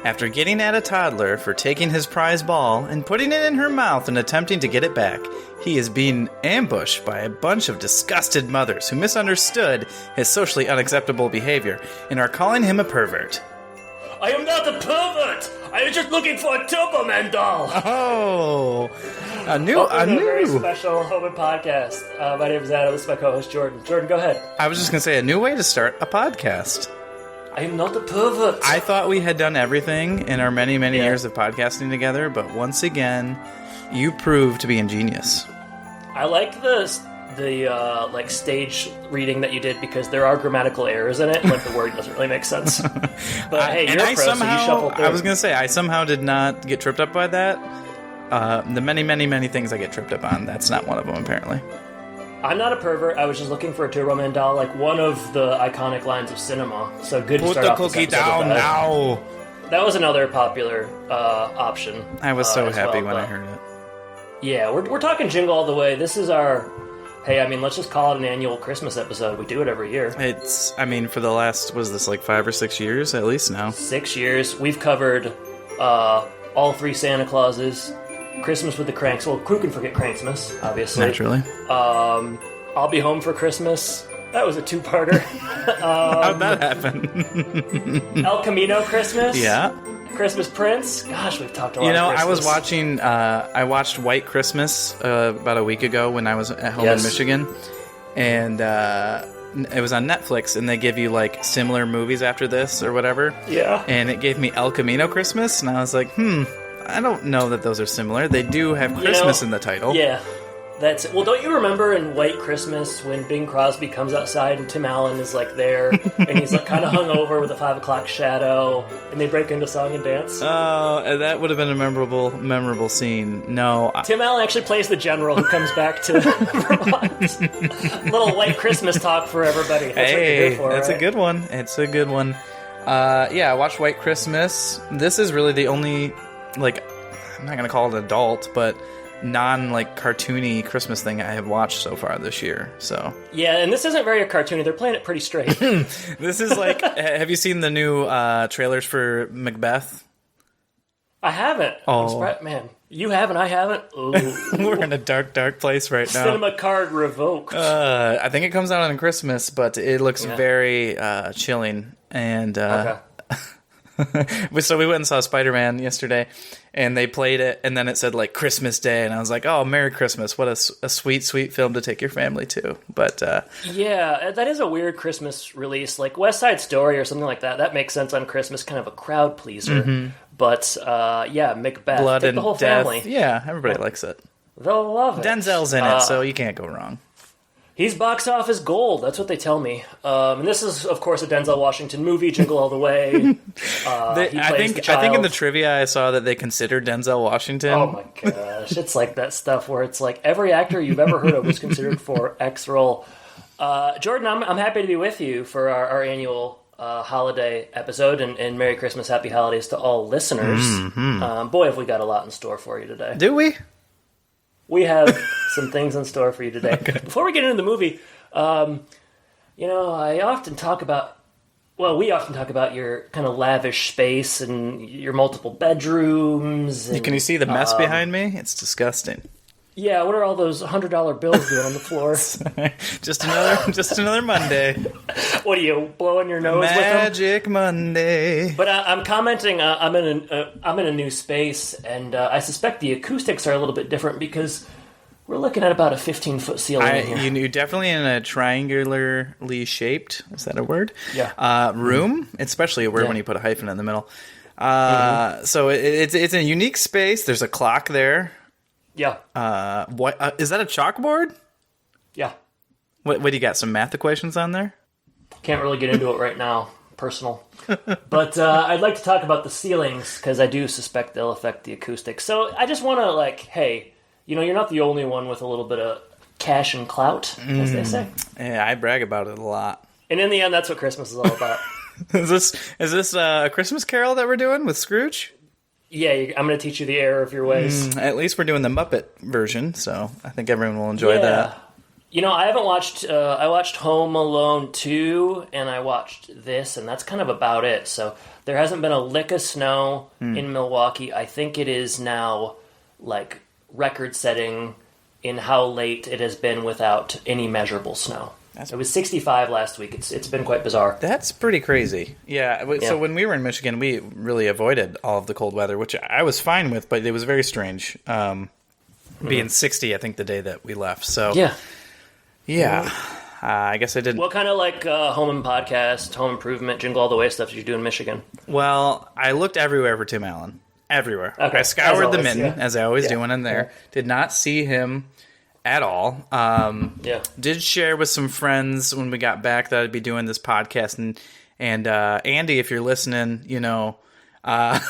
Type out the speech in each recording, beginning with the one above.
After getting at a toddler for taking his prize ball and putting it in her mouth and attempting to get it back, he is being ambushed by a bunch of disgusted mothers who misunderstood his socially unacceptable behavior and are calling him a pervert. I am not a pervert! I was just looking for a Turbo Man doll! Oh, a new. A very special Homer podcast. My name is Adam, this is my co-host Jordan. Jordan, go ahead. I was just going to say, a new way to start a podcast. I am not a pervert. I thought we had done everything in our many years of podcasting together, but once again, you proved to be ingenious. I like the stage reading that you did because there are grammatical errors in it, like the word doesn't really make sense. But hey, you're a pro, so you shuffled through. I was going to say, I somehow did not get tripped up by that. The many things I get tripped up on, that's not one of them, apparently. I'm not a pervert. I was just looking for a Turbo Man doll, like one of the iconic lines of cinema. So good to start off this episode. Put the cookie down now. That was another popular option. I was so happy when I heard it. Yeah, we're talking Jingle All the Way. This is our... Hey, I mean, let's just call it an annual Christmas episode. We do it every year. It's, I mean, for the last, was this like 5 or 6 years at least now? 6 years. We've covered all 3 Santa Clauses, Christmas with the Cranks. Well, who can forget Cranksmas, obviously. Naturally. I'll Be Home for Christmas. That was a 2-parter. How'd that happen? El Camino Christmas. Yeah. Christmas Prince. Gosh, we've talked a lot. You know, of Christmas. I watched White Christmas about a week ago when I was at home in Michigan, and it was on Netflix, and they give you like similar movies after this or whatever. Yeah. And it gave me El Camino Christmas, and I was like, I don't know that those are similar. They do have Christmas in the title. Yeah. That's it. Well, don't you remember in White Christmas when Bing Crosby comes outside and Tim Allen is like there and he's like kind of hungover with a 5 o'clock shadow and they break into song and dance? Oh, that would have been a memorable scene. No. Tim Allen actually plays the general who comes back to Vermont. Little White Christmas talk for everybody. That's what you're here for, that's right? a good one. It's a good one. Yeah, I watched White Christmas. This is really the only, like, I'm not going to call it adult, but cartoony Christmas thing I have watched so far this year. So yeah, and this isn't very cartoony. They're playing it pretty straight. This is like, have you seen the new trailers for Macbeth? I haven't. Oh man, you haven't. I haven't. We're in a dark place right now. Cinema card revoked. I think it comes out on Christmas, but it looks very chilling. And okay. So we went and saw Spider-Man yesterday, and they played it, and then it said, like, Christmas Day, and I was like, oh, Merry Christmas. What a sweet film to take your family to. But yeah, that is a weird Christmas release. Like West Side Story or something like that. That makes sense on Christmas, kind of a crowd pleaser. Mm-hmm. But, yeah, Macbeth. Blood and the whole death. family. Yeah, everybody likes it. They'll love it. Denzel's in it, so you can't go wrong. He's box office gold. That's what they tell me. And this is, of course, a Denzel Washington movie, Jingle All the Way. I think in the trivia I saw that they considered Denzel Washington. Oh my gosh. It's like that stuff where it's like every actor you've ever heard of was considered for X role. Jordan, I'm happy to be with you for our annual holiday episode, and Merry Christmas, Happy Holidays to all listeners. Mm-hmm. Boy, have we got a lot in store for you today. Do we? We have some things in store for you today. Okay. Before we get into the movie, we often talk about your kind of lavish space and your multiple bedrooms. And, can you see the mess behind me? It's disgusting. Yeah, what are all those $100 bills doing on the floor? just another Monday. What are you blowing your nose Magic with them? Monday. But I'm commenting. I'm in a new space, and I suspect the acoustics are a little bit different because we're looking at about a 15-foot ceiling in here. You're definitely in a triangularly shaped. Is that a word? Yeah. Room, especially a word when you put a hyphen in the middle. So it's a unique space. There's a clock there. Yeah. What is that? A chalkboard? Yeah. What do you got? Some math equations on there? Can't really get into it right now. Personal. But I'd like to talk about the ceilings because I do suspect they'll affect the acoustics. So I just want to hey, you're not the only one with a little bit of cash and clout, as they say. Yeah, I brag about it a lot. And in the end, that's what Christmas is all about. Is this a Christmas Carol that we're doing with Scrooge? Yeah, I'm going to teach you the error of your ways. At least we're doing the Muppet version, so I think everyone will enjoy that. I haven't watched. I watched Home Alone 2, and I watched this, and that's kind of about it. So there hasn't been a lick of snow in Milwaukee. I think it is now like record-setting in how late it has been without any measurable snow. It was 65 last week. It's been quite bizarre. That's pretty crazy. Yeah. So when we were in Michigan, we really avoided all of the cold weather, which I was fine with, but it was very strange. Being 60, I think, the day that we left. So yeah. I guess I didn't. What kind of home improvement, Jingle All the Way stuff did you do in Michigan? Well, I looked everywhere for Tim Allen. Everywhere. Okay. I scoured As the always, mitten, as I always do when I'm there. Did not see him at all. Did share with some friends when we got back that I'd be doing this podcast. And Andy, if you're listening, I'm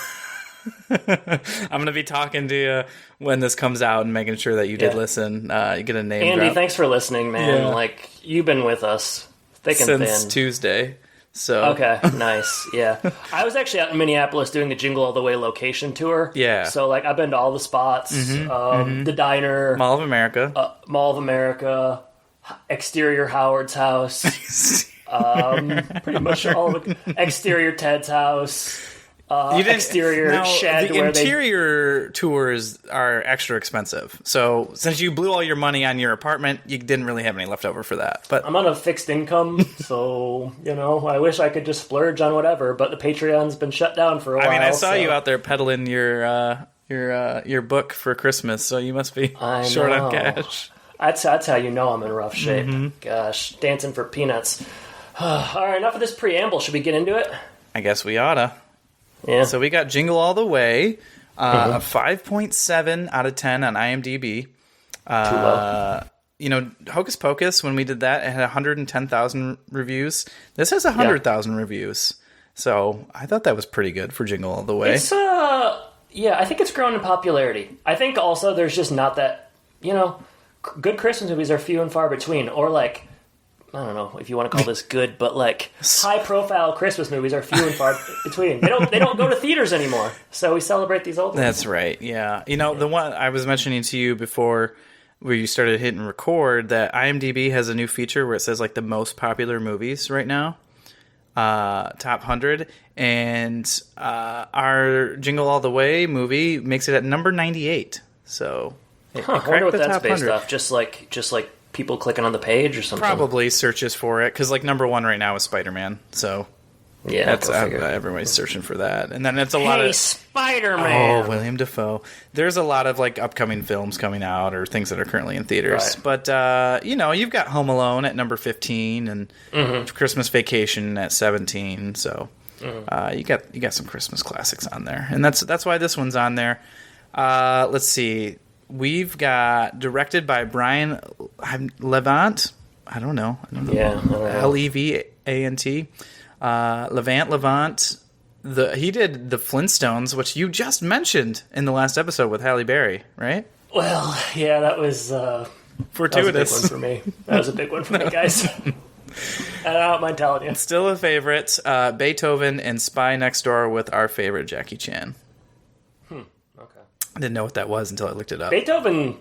going to be talking to you when this comes out and making sure that you did listen. You get a name Andy, drop. thanks for listening, man. Yeah. You've been with us thick and Since thin. Tuesday. So Okay, nice. Yeah. I was actually out in Minneapolis doing the Jingle All the Way location tour. Yeah. So, I've been to all the spots. The diner. Mall of America. Mall of America. Exterior Howard's house. Pretty much all of it. Exterior Ted's house. Exterior shed. The interior tours are extra expensive. So since you blew all your money on your apartment, you didn't really have any left over for that. But I'm on a fixed income, so I wish I could just splurge on whatever. But the Patreon's been shut down for a while. I mean, I saw you out there peddling your book for Christmas, so you must be short on cash. That's how you know I'm in rough shape. Gosh, dancing for peanuts. All right, enough of this preamble. Should we get into it? I guess we oughta. Yeah. So we got Jingle All the Way, a 5.7 out of 10 on IMDb. Too low. Hocus Pocus, when we did that, it had 110,000 reviews. This has 100,000 reviews. So I thought that was pretty good for Jingle All the Way. It's, I think it's grown in popularity. I think also there's just not that, good Christmas movies are few and far between. Or I don't know if you want to call this good, but high-profile Christmas movies are few and far between. They don't go to theaters anymore, so we celebrate these old ones. That's right. Yeah, the one I was mentioning to you before, where you started hitting record, that IMDb has a new feature where it says the most popular movies right now, top 100, and our Jingle All the Way movie makes it at number 98. So, I wonder what that's based off. Just like people clicking on the page or something? Probably searches for it, because number one right now is Spider-Man, so that's everybody's searching for that. And then it's a lot of Spider-Man. Oh, William Dafoe. There's a lot of upcoming films coming out or things that are currently in theaters. Right. But you've got Home Alone at number 15 and Christmas Vacation at 17. So you got some Christmas classics on there, and that's why this one's on there. Let's see. We've got directed by Brian Levant. I don't know. Yeah. Levant. Levant. He did The Flintstones, which you just mentioned in the last episode with Halle Berry, right? Well, yeah, that was fortuitous. That was a big one for me. That was a big one for me, guys. I don't mind telling you. Still a favorite. Beethoven and Spy Next Door with our favorite Jackie Chan. I didn't know what that was until I looked it up. Beethoven,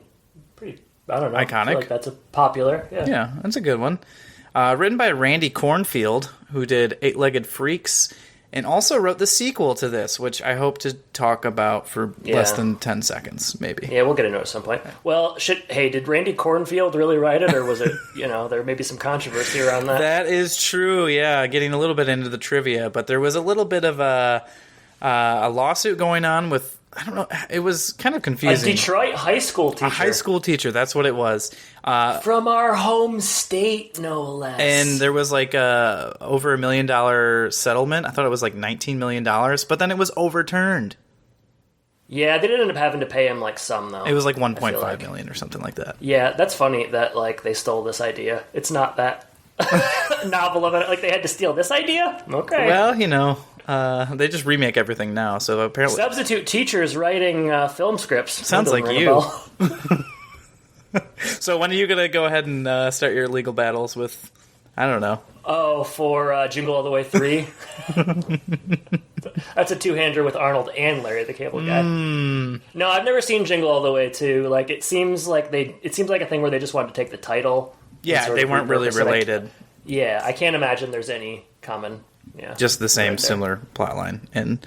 pretty, I don't know. Iconic. I feel like that's a popular. Yeah, that's a good one. Written by Randy Kornfield, who did Eight-Legged Freaks, and also wrote the sequel to this, which I hope to talk about for less than 10 seconds, maybe. Yeah, we'll get into it at some point. Well, did Randy Kornfield really write it, or was it, there may be some controversy around that? That is true, yeah, getting a little bit into the trivia, but there was a little bit of a lawsuit going on with, I don't know, it was kind of confusing. A Detroit high school teacher. A high school teacher, that's what it was. From our home state, no less. And there was over $1 million settlement. I thought it was $19 million, but then it was overturned. Yeah, they did end up having to pay him some, though. It was $1.5 million or something like that. Yeah, that's funny that they stole this idea. It's not that novel of it. They had to steal this idea? Okay. Well, they just remake everything now, so apparently... Substitute teachers writing film scripts. Sounds like you. So when are you going to go ahead and start your legal battles with, I don't know. Oh, for Jingle All the Way 3? That's a two-hander with Arnold and Larry the Cable Guy. No, I've never seen Jingle All the Way 2. It seems like a thing where they just wanted to take the title Yeah, they weren't really related. Yeah, I can't imagine there's any common. Yeah, just the same similar plot line. And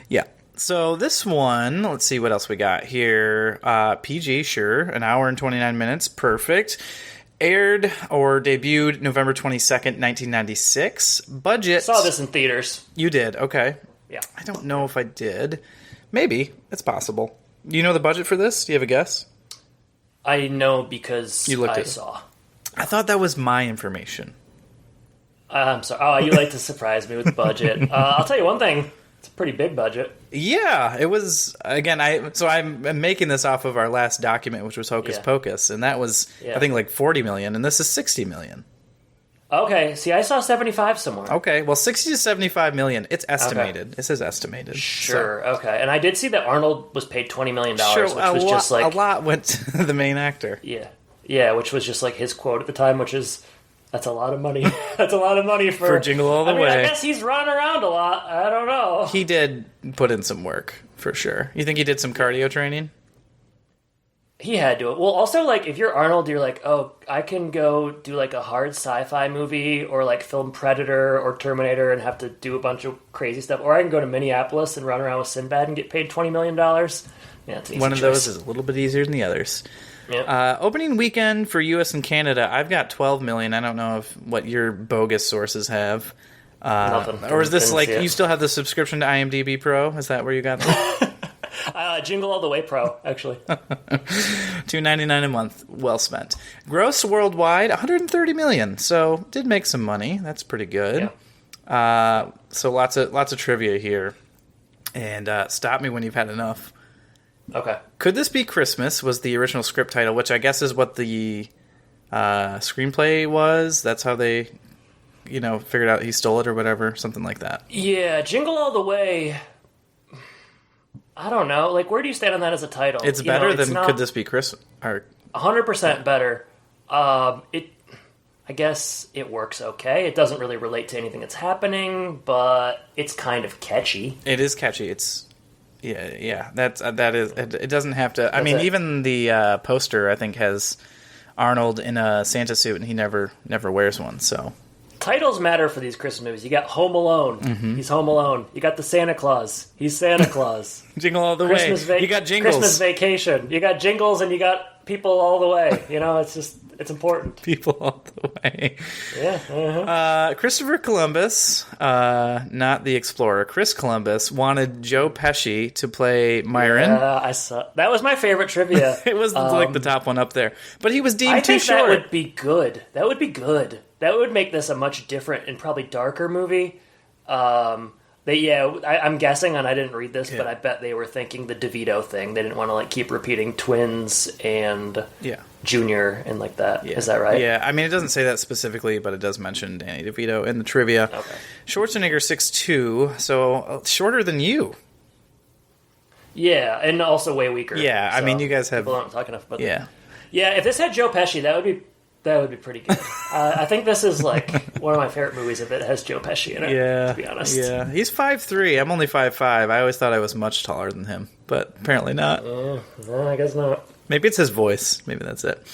yeah. So this one, let's see what else we got here. PG, sure, an hour and 29 minutes, perfect. Aired or debuted November 22nd, 1996. Budget. Saw this in theaters. You did, okay. Yeah. I don't know if I did. Maybe. It's possible. Do you know the budget for this? Do you have a guess? I know because I saw. I thought that was my information. I'm sorry. Oh, you like to surprise me with the budget. I'll tell you one thing. It's a pretty big budget. Yeah, it was. Again, I'm making this off of our last document, which was Hocus Pocus, and that was I think like 40 million, and this is 60 million. Okay, see, I saw 75 somewhere. Okay, well, 60 to 75 million. It's estimated. Okay. It says estimated. Sure. So. Okay, and I did see that Arnold was paid $20 million, sure, which was just like a lot went to the main actor. Yeah, which was just like his quote at the time, which is. That's a lot of money. That's a lot of money for Jingle All the Way. I guess he's running around a lot. I don't know. He did put in some work, for sure. You think he did some cardio training? He had to. Well, also, like, if you're Arnold, you're like, oh, I can go do, like, a hard sci-fi movie or, like, film Predator or Terminator and have to do a bunch of crazy stuff. Or I can go to Minneapolis and run around with Sinbad and get paid $20 million. Yeah, it's an easy One of those is a little bit easier than the others. Yep. Opening weekend for U.S. and Canada, I've got 12 million. I don't know what your bogus sources have. Nothing. Or is this like you still have the subscription to IMDb Pro? Is that where you got that? Jingle All the Way Pro, actually. $2.99 a month. Well spent. Gross worldwide, 130 million. So did make some money. That's pretty good. Yeah. So lots of trivia here. And stop me when you've had enough. Okay. Could This Be Christmas was the original script title, which I guess is what the screenplay was. That's how they, figured out he stole it or whatever, something like that. Yeah, Jingle All the Way. I don't know. Like, where do you stand on that as a title? It's better than Could This Be Christmas? 100% better. I guess it works okay. It doesn't really relate to anything that's happening, but it's kind of catchy. It is catchy. It's... Yeah, that is. It doesn't have to. I mean, even the poster I think has Arnold in a Santa suit, and he never wears one. So titles matter for these Christmas movies. You got Home Alone. Mm-hmm. He's Home Alone. You got the Santa Claus. He's Santa Claus. Jingle All the Way. You got Jingles. Christmas Vacation. You got Jingles, and you got People All the Way. It's important. People All the Way. Yeah. Uh-huh. Christopher Columbus, not the explorer. Chris Columbus wanted Joe Pesci to play Myron. Yeah, I saw. That was my favorite trivia. It was like the top one up there, but he was deemed too short. That would be good. That would make this a much different and probably darker movie. I'm guessing, and I didn't read this, but I bet they were thinking the DeVito thing. They didn't want to keep repeating twins and Junior and like that. Yeah. Is that right? Yeah, I mean, it doesn't say that specifically, but it does mention Danny DeVito in the trivia. Okay. Schwarzenegger 6'2", so shorter than you. Yeah, and also way weaker. Yeah, I mean, you guys have... People don't talk enough about that. Yeah. Yeah, if this had Joe Pesci, that would be pretty good. I think this is one of my favorite movies if it has Joe Pesci in it, to be honest. Yeah, he's 5'3". I'm only 5'5". I always thought I was much taller than him, but apparently not. No, I guess not. Maybe it's his voice. Maybe that's it.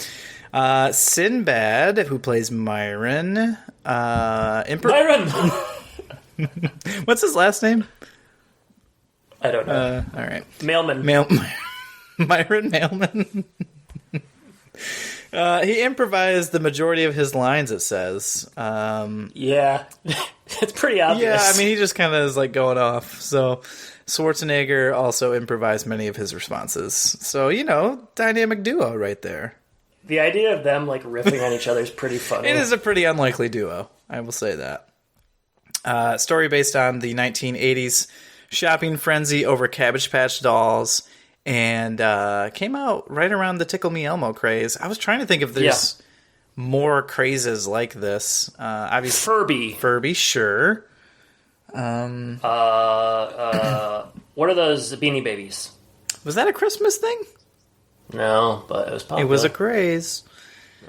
Sinbad, who plays Myron. Myron! What's his last name? I don't know. All right. Mailman. Myron Mailman. He improvised the majority of his lines, it says. Yeah. It's pretty obvious. Yeah, I mean, he just kind of is going off. So Schwarzenegger also improvised many of his responses. So, dynamic duo right there. The idea of them riffing on each other is pretty funny. It is a pretty unlikely duo, I will say that. Story based on the 1980s shopping frenzy over Cabbage Patch Dolls. And came out right around the Tickle Me Elmo craze. I was trying to think if there's more crazes like this. Obviously, Furby, sure. What are those Beanie Babies? Was that a Christmas thing? No, but it was popular. It was a craze.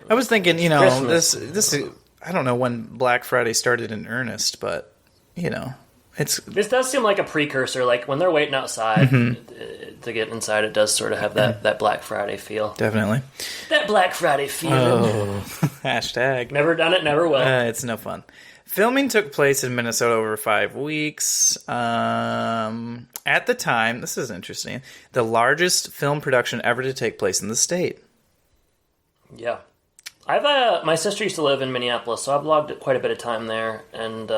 I was thinking, this. I don't know when Black Friday started in earnest, but it This does seem like a precursor. Like when they're waiting outside to get inside, it does sort of have that Black Friday feel. Definitely. That Black Friday feeling. Oh, hashtag. Never done it, never will. It's no fun. Filming took place in Minnesota over 5 weeks. At the time, this is interesting, the largest film production ever to take place in the state. Yeah. My sister used to live in Minneapolis, so I've logged quite a bit of time there, and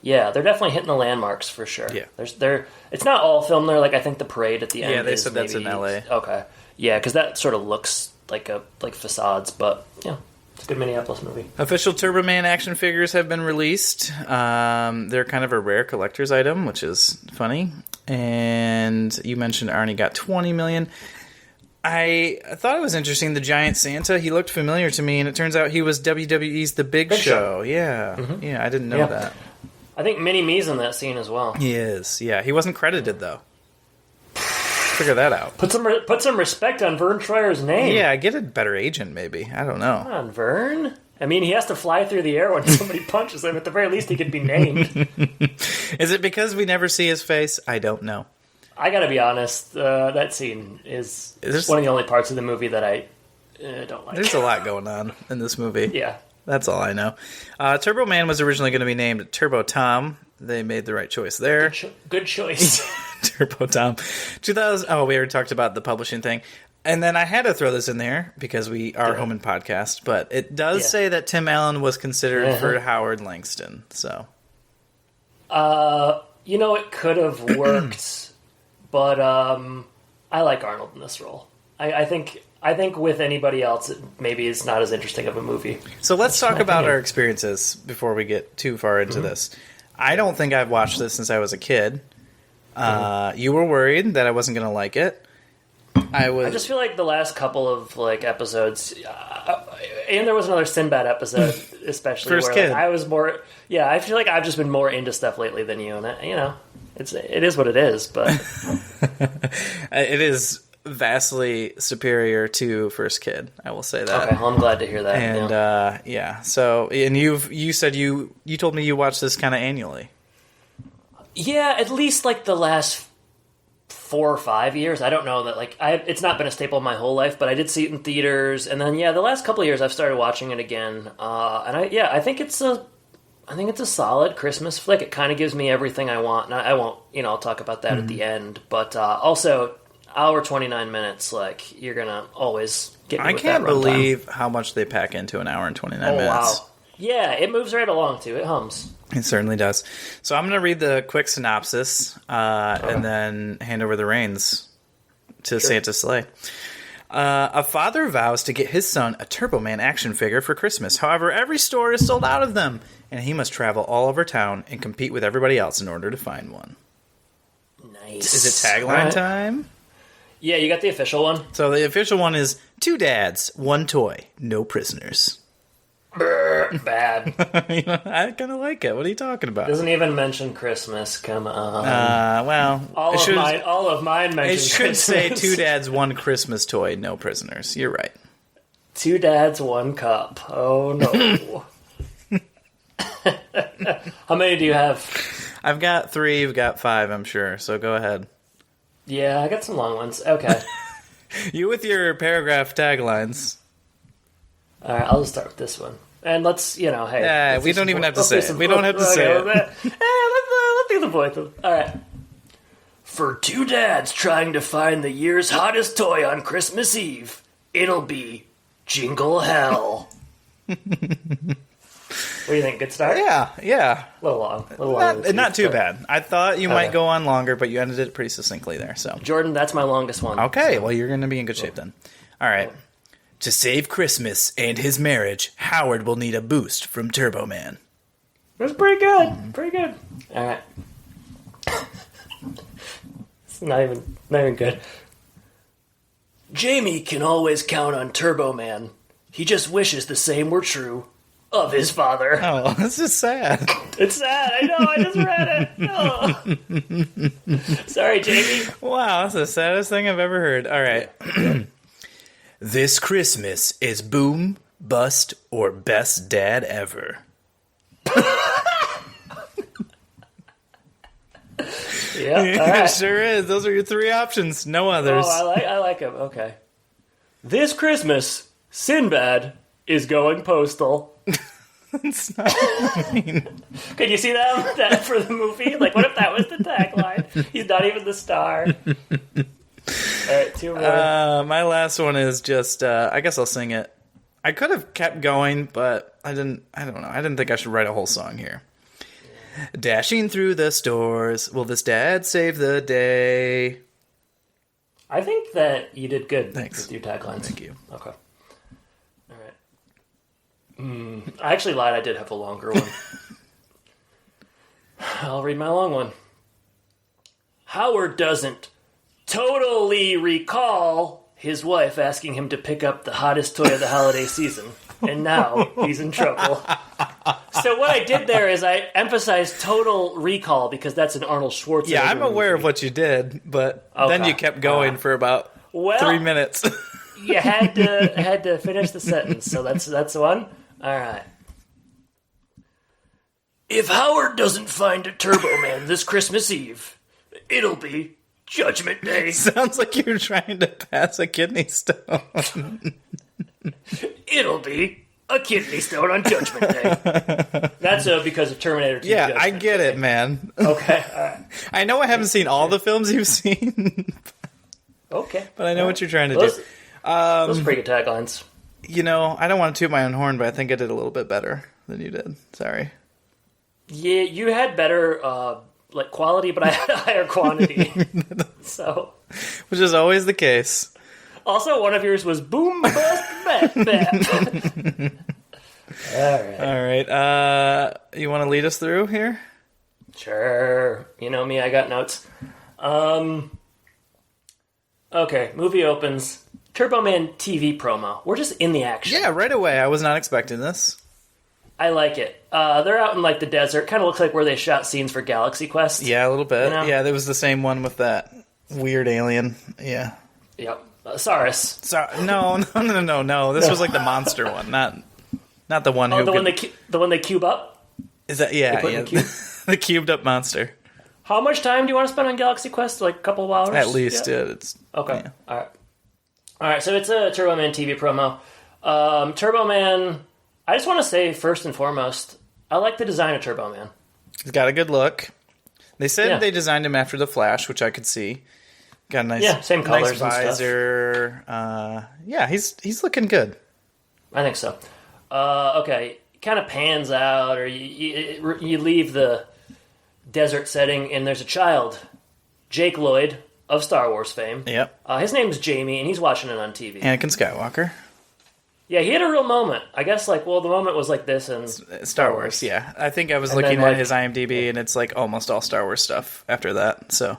yeah, they're definitely hitting the landmarks for sure. Yeah. It's not all filmed there, like I think the parade at the end. Yeah, they said that's in LA. Okay. Yeah, because that sort of looks like facades, but yeah. It's a good Minneapolis movie. Official Turbo Man action figures have been released. They're kind of a rare collector's item, which is funny. And you mentioned Arnie got $20 million. I thought it was interesting. The giant Santa, he looked familiar to me, and it turns out he was WWE's The Big Show. Yeah, yeah, I didn't know that. I think Mini Me's in that scene as well. He is. Yeah, he wasn't credited though. Figure that out. Put some respect on Vern Troyer's name. Yeah, get a better agent, maybe. I don't know. Come on, Vern. I mean, he has to fly through the air when somebody punches him. At the very least, he could be named. Is it because we never see his face? I don't know. I gotta be honest. That scene is one of the only parts of the movie that I don't like. There's a lot going on in this movie. Yeah. That's all I know. Turbo Man was originally going to be named Turbo Tom. They made the right choice there. Good choice. Turbo Tom. 2000. Oh, we already talked about the publishing thing. And then I had to throw this in there because we are home and podcast, but it does say that Tim Allen was considered for Howard Langston. So, it could have worked, but I like Arnold in this role. I think with anybody else, it maybe it's not as interesting of a movie. So let's talk about our experiences before we get too far into this. I don't think I've watched this since I was a kid. You were worried that I wasn't going to like it. I just feel like the last couple of episodes, and there was another Sinbad episode, especially First where kid. I was more. Yeah, I feel like I've just been more into stuff lately than you, and it is what it is. But it is vastly superior to First Kid. I will say that. Okay, well, I'm glad to hear that. And so and you said you told me you watched this kind of annually. Yeah, at least the last 4 or 5 years. I don't know that it's not been a staple my whole life, but I did see it in theaters, and then the last couple of years I've started watching it again. And I think it's a solid Christmas flick. It kind of gives me everything I want. And I won't, I'll talk about that at the end, but also hour 29 minutes. You're gonna always get me I with can't that runtime. believe how much they pack into an hour and 29 minutes. Wow. Yeah, it moves right along too. It hums. It certainly does. So I'm going to read the quick synopsis and then hand over the reins to Santa's sleigh. A father vows to get his son a Turbo Man action figure for Christmas. However, every store is sold out of them, and he must travel all over town and compete with everybody else in order to find one. Nice. Is it tagline time? Yeah, you got the official one. So the official one is 2 dads, 1 toy, no prisoners. Bad. I kind of like it. What are you talking about? Doesn't even mention Christmas. Come on. Well, all of mine mention It should Christmas. say 2 dads, 1 Christmas toy, no prisoners. You're right. 2 dads, 1 cup. Oh no. How many do you have? I've got 3. You've got 5. I'm sure. So go ahead. Yeah, I got some long ones. Okay. You with your paragraph taglines. All right, I'll just start with this one. And let's, hey. We don't even have to say it. We don't have to say it. Let's do the voice. All right. For 2 dads trying to find the year's hottest toy on Christmas Eve, it'll be Jingle Hell. What do you think? Good start? Yeah. A little long. Not too bad. I thought you might go on longer, but you ended it pretty succinctly there. So Jordan, that's my longest one. Okay, well, you're going to be in good shape then. All right. To save Christmas and his marriage, Howard will need a boost from Turbo Man. That's pretty good. Pretty good. All right. It's not even good. Jamie can always count on Turbo Man. He just wishes the same were true of his father. Oh, this is sad. It's sad. I know. I just read it. Oh. Sorry, Jamie. Wow, that's the saddest thing I've ever heard. All right. This Christmas is boom, bust, or best dad ever. Yeah, It all right. sure is. Those are your three options. No others. Oh, I like him. Okay. This Christmas, Sinbad is going postal. It's not mean. Could you see that for the movie? Like, what if that was the tagline? He's not even the star. All right, two more. My last one is just, I guess I'll sing it. I could have kept going, but I don't know. I didn't think I should write a whole song here. Dashing through the stores, will this dad save the day? I think that you did good Thanks. with your taglines. Thank you. Okay. All right. I actually lied. I did have a longer one. I'll read my long one. Howard doesn't totally recall his wife asking him to pick up the hottest toy of the holiday season, and now he's in trouble. So what I did there is I emphasized total recall because that's an Arnold Schwarzenegger Yeah, I'm aware movie. of what you did, but then you kept going for about 3 minutes. You had to finish the sentence, so that's one. All right. If Howard doesn't find a Turbo Man this Christmas Eve, it'll be Judgment Day. Sounds like you're trying to pass a kidney stone. It'll be a kidney stone on Judgment Day. That's because of Terminator 2. Yeah, Judgment I get Day. it, man. Okay, all right. I know I haven't seen all the films you've seen, Okay. but I know what you're trying to Those do. are pretty good taglines. You know, I don't want to toot my own horn, but I think I did a little bit better than you did. Sorry. Yeah, you had better quality, but I had a higher quantity. So, Which is always the case. also one of yours was boom bust bat bat. All right. All right. You want to lead us through here? Sure. You know me, I got notes. Okay, movie opens. Turbo Man TV promo. We're just in the action. Yeah, right away. I was not expecting this. I like it. They're out in the desert. Kind of looks like where they shot scenes for Galaxy Quest. Yeah, a little bit. You know? Yeah, there was the same one with that weird alien. Yeah. Yep. Saurus. No. This was like the monster one, not the one who. The one they cube up. Is that? Yeah, put in yeah. the cube? The cubed up monster. How much time do you want to spend on Galaxy Quest? Like a couple of hours? At least, Yeah. it's Okay. yeah. All right. So it's a Turbo Man TV promo. Turbo Man. I just want to say first and foremost, I like the design of Turbo Man. He's got a good look. They said Yeah. they designed him after the Flash, which I could see. Got a nice, same colors nice and stuff. visor. Yeah, he's looking good. I think so. Okay, kind of pans out, or you leave the desert setting, and there's a child, Jake Lloyd of Star Wars fame. Yep. His name's Jamie, and he's watching it on TV. Anakin Skywalker. Yeah, he had a real moment. I guess, the moment was like this, and Star Wars, yeah. I think I was And looking then, at his IMDb, and it's almost all Star Wars stuff after that. So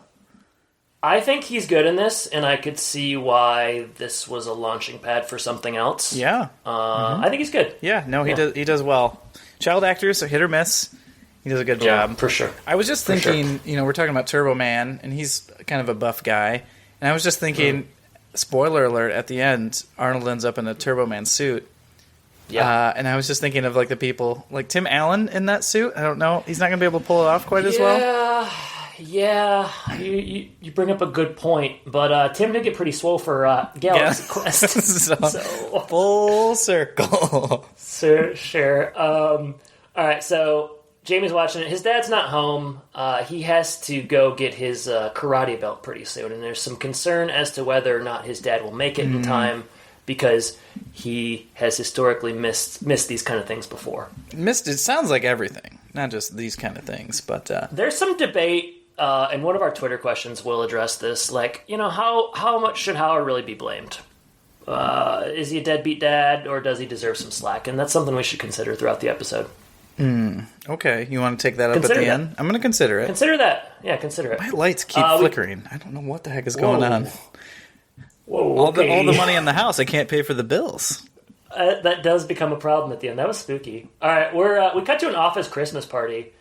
I think he's good in this, and I could see why this was a launching pad for something else. yeah, I think he's good. yeah. No, he does. He does well. Child actors, so hit or miss. He does a good job. for sure. I was just thinking, we're talking about Turbo Man, and he's kind of a buff guy, and I was just thinking. Spoiler alert, at the end, Arnold ends up in a Turbo Man suit. Yeah. And I was just thinking of the people, like Tim Allen in that suit. I don't know. He's not going to be able to pull it off quite as well. Yeah. You bring up a good point, but Tim did get pretty swole for Galaxy Quest. So, So full circle. sure. All right, so Jamie's watching it. His dad's not home. He has to go get his karate belt pretty soon, and there's some concern as to whether or not his dad will make it in time because he has historically missed these kind of things before. It sounds like everything, not just these kind of things, but There's some debate, and one of our Twitter questions will address this. How much should Howard really be blamed? Is he a deadbeat dad, or does he deserve some slack? And that's something we should consider throughout the episode. okay. You want to take that up Consider at the that. end? I'm going to consider it. Consider that. Yeah, consider it. My lights keep flickering. I don't know what the heck is going on. Whoa, All okay. the money in the house, I can't pay for the bills. That does become a problem at the end. That was spooky. All right, we cut to an office Christmas party.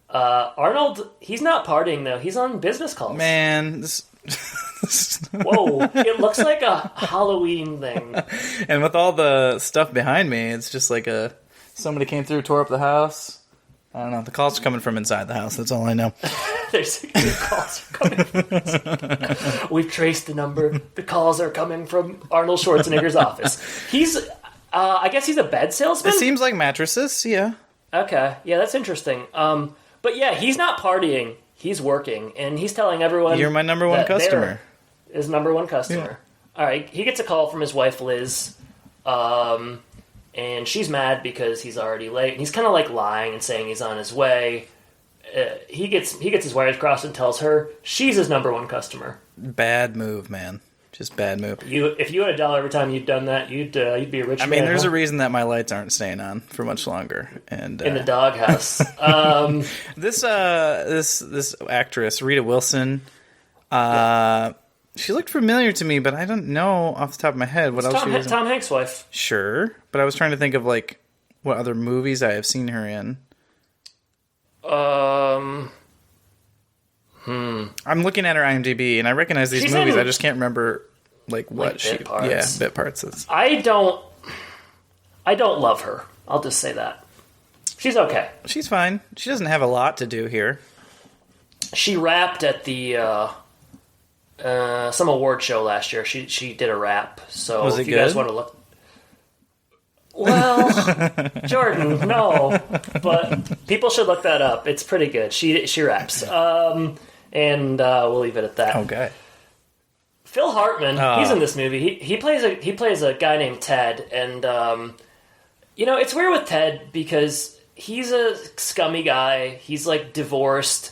Arnold, he's not partying though. He's on business calls. Man, this... Whoa, it looks like a Halloween thing. And with all the stuff behind me, it's just somebody came through, tore up the house. I don't know. The calls are coming from inside the house. That's all I know. There's calls are coming from inside. We've traced the number. The calls are coming from Arnold Schwarzenegger's office. He's, I guess he's a bed salesman? It seems like mattresses, yeah. Okay. Yeah, that's interesting. But yeah, he's not partying. He's working. And he's telling everyone... You're my number one customer. His number one customer. Yeah. All right. He gets a call from his wife, Liz. And she's mad because he's already late. And he's kind of like lying and saying he's on his way. He gets his wires crossed and tells her she's his number one customer. Bad move, man. Just bad move. If you had $1 every time you'd done that, you'd be a rich man. I mean, there's a reason that my lights aren't staying on for much longer. And in the doghouse. This actress, Rita Wilson, she looked familiar to me, but I don't know off the top of my head what else she was in. Tom Hanks' wife. Sure, but I was trying to think of like what other movies I have seen her in. I'm looking at her IMDb, and I recognize these movies. I just can't remember like what she. Bit parts. Yeah, bit parts. I don't love her. I'll just say that. She's okay. She's fine. She doesn't have a lot to do here. She rapped at the some award show last year. She did a rap. So was it if you good? guys want to look. Well, Jordan, no, but people should look that up. It's pretty good. She raps, and we'll leave it at that. Okay. Phil Hartman, he's in this movie. He plays a guy named Ted, and it's weird with Ted because he's a scummy guy. He's like divorced.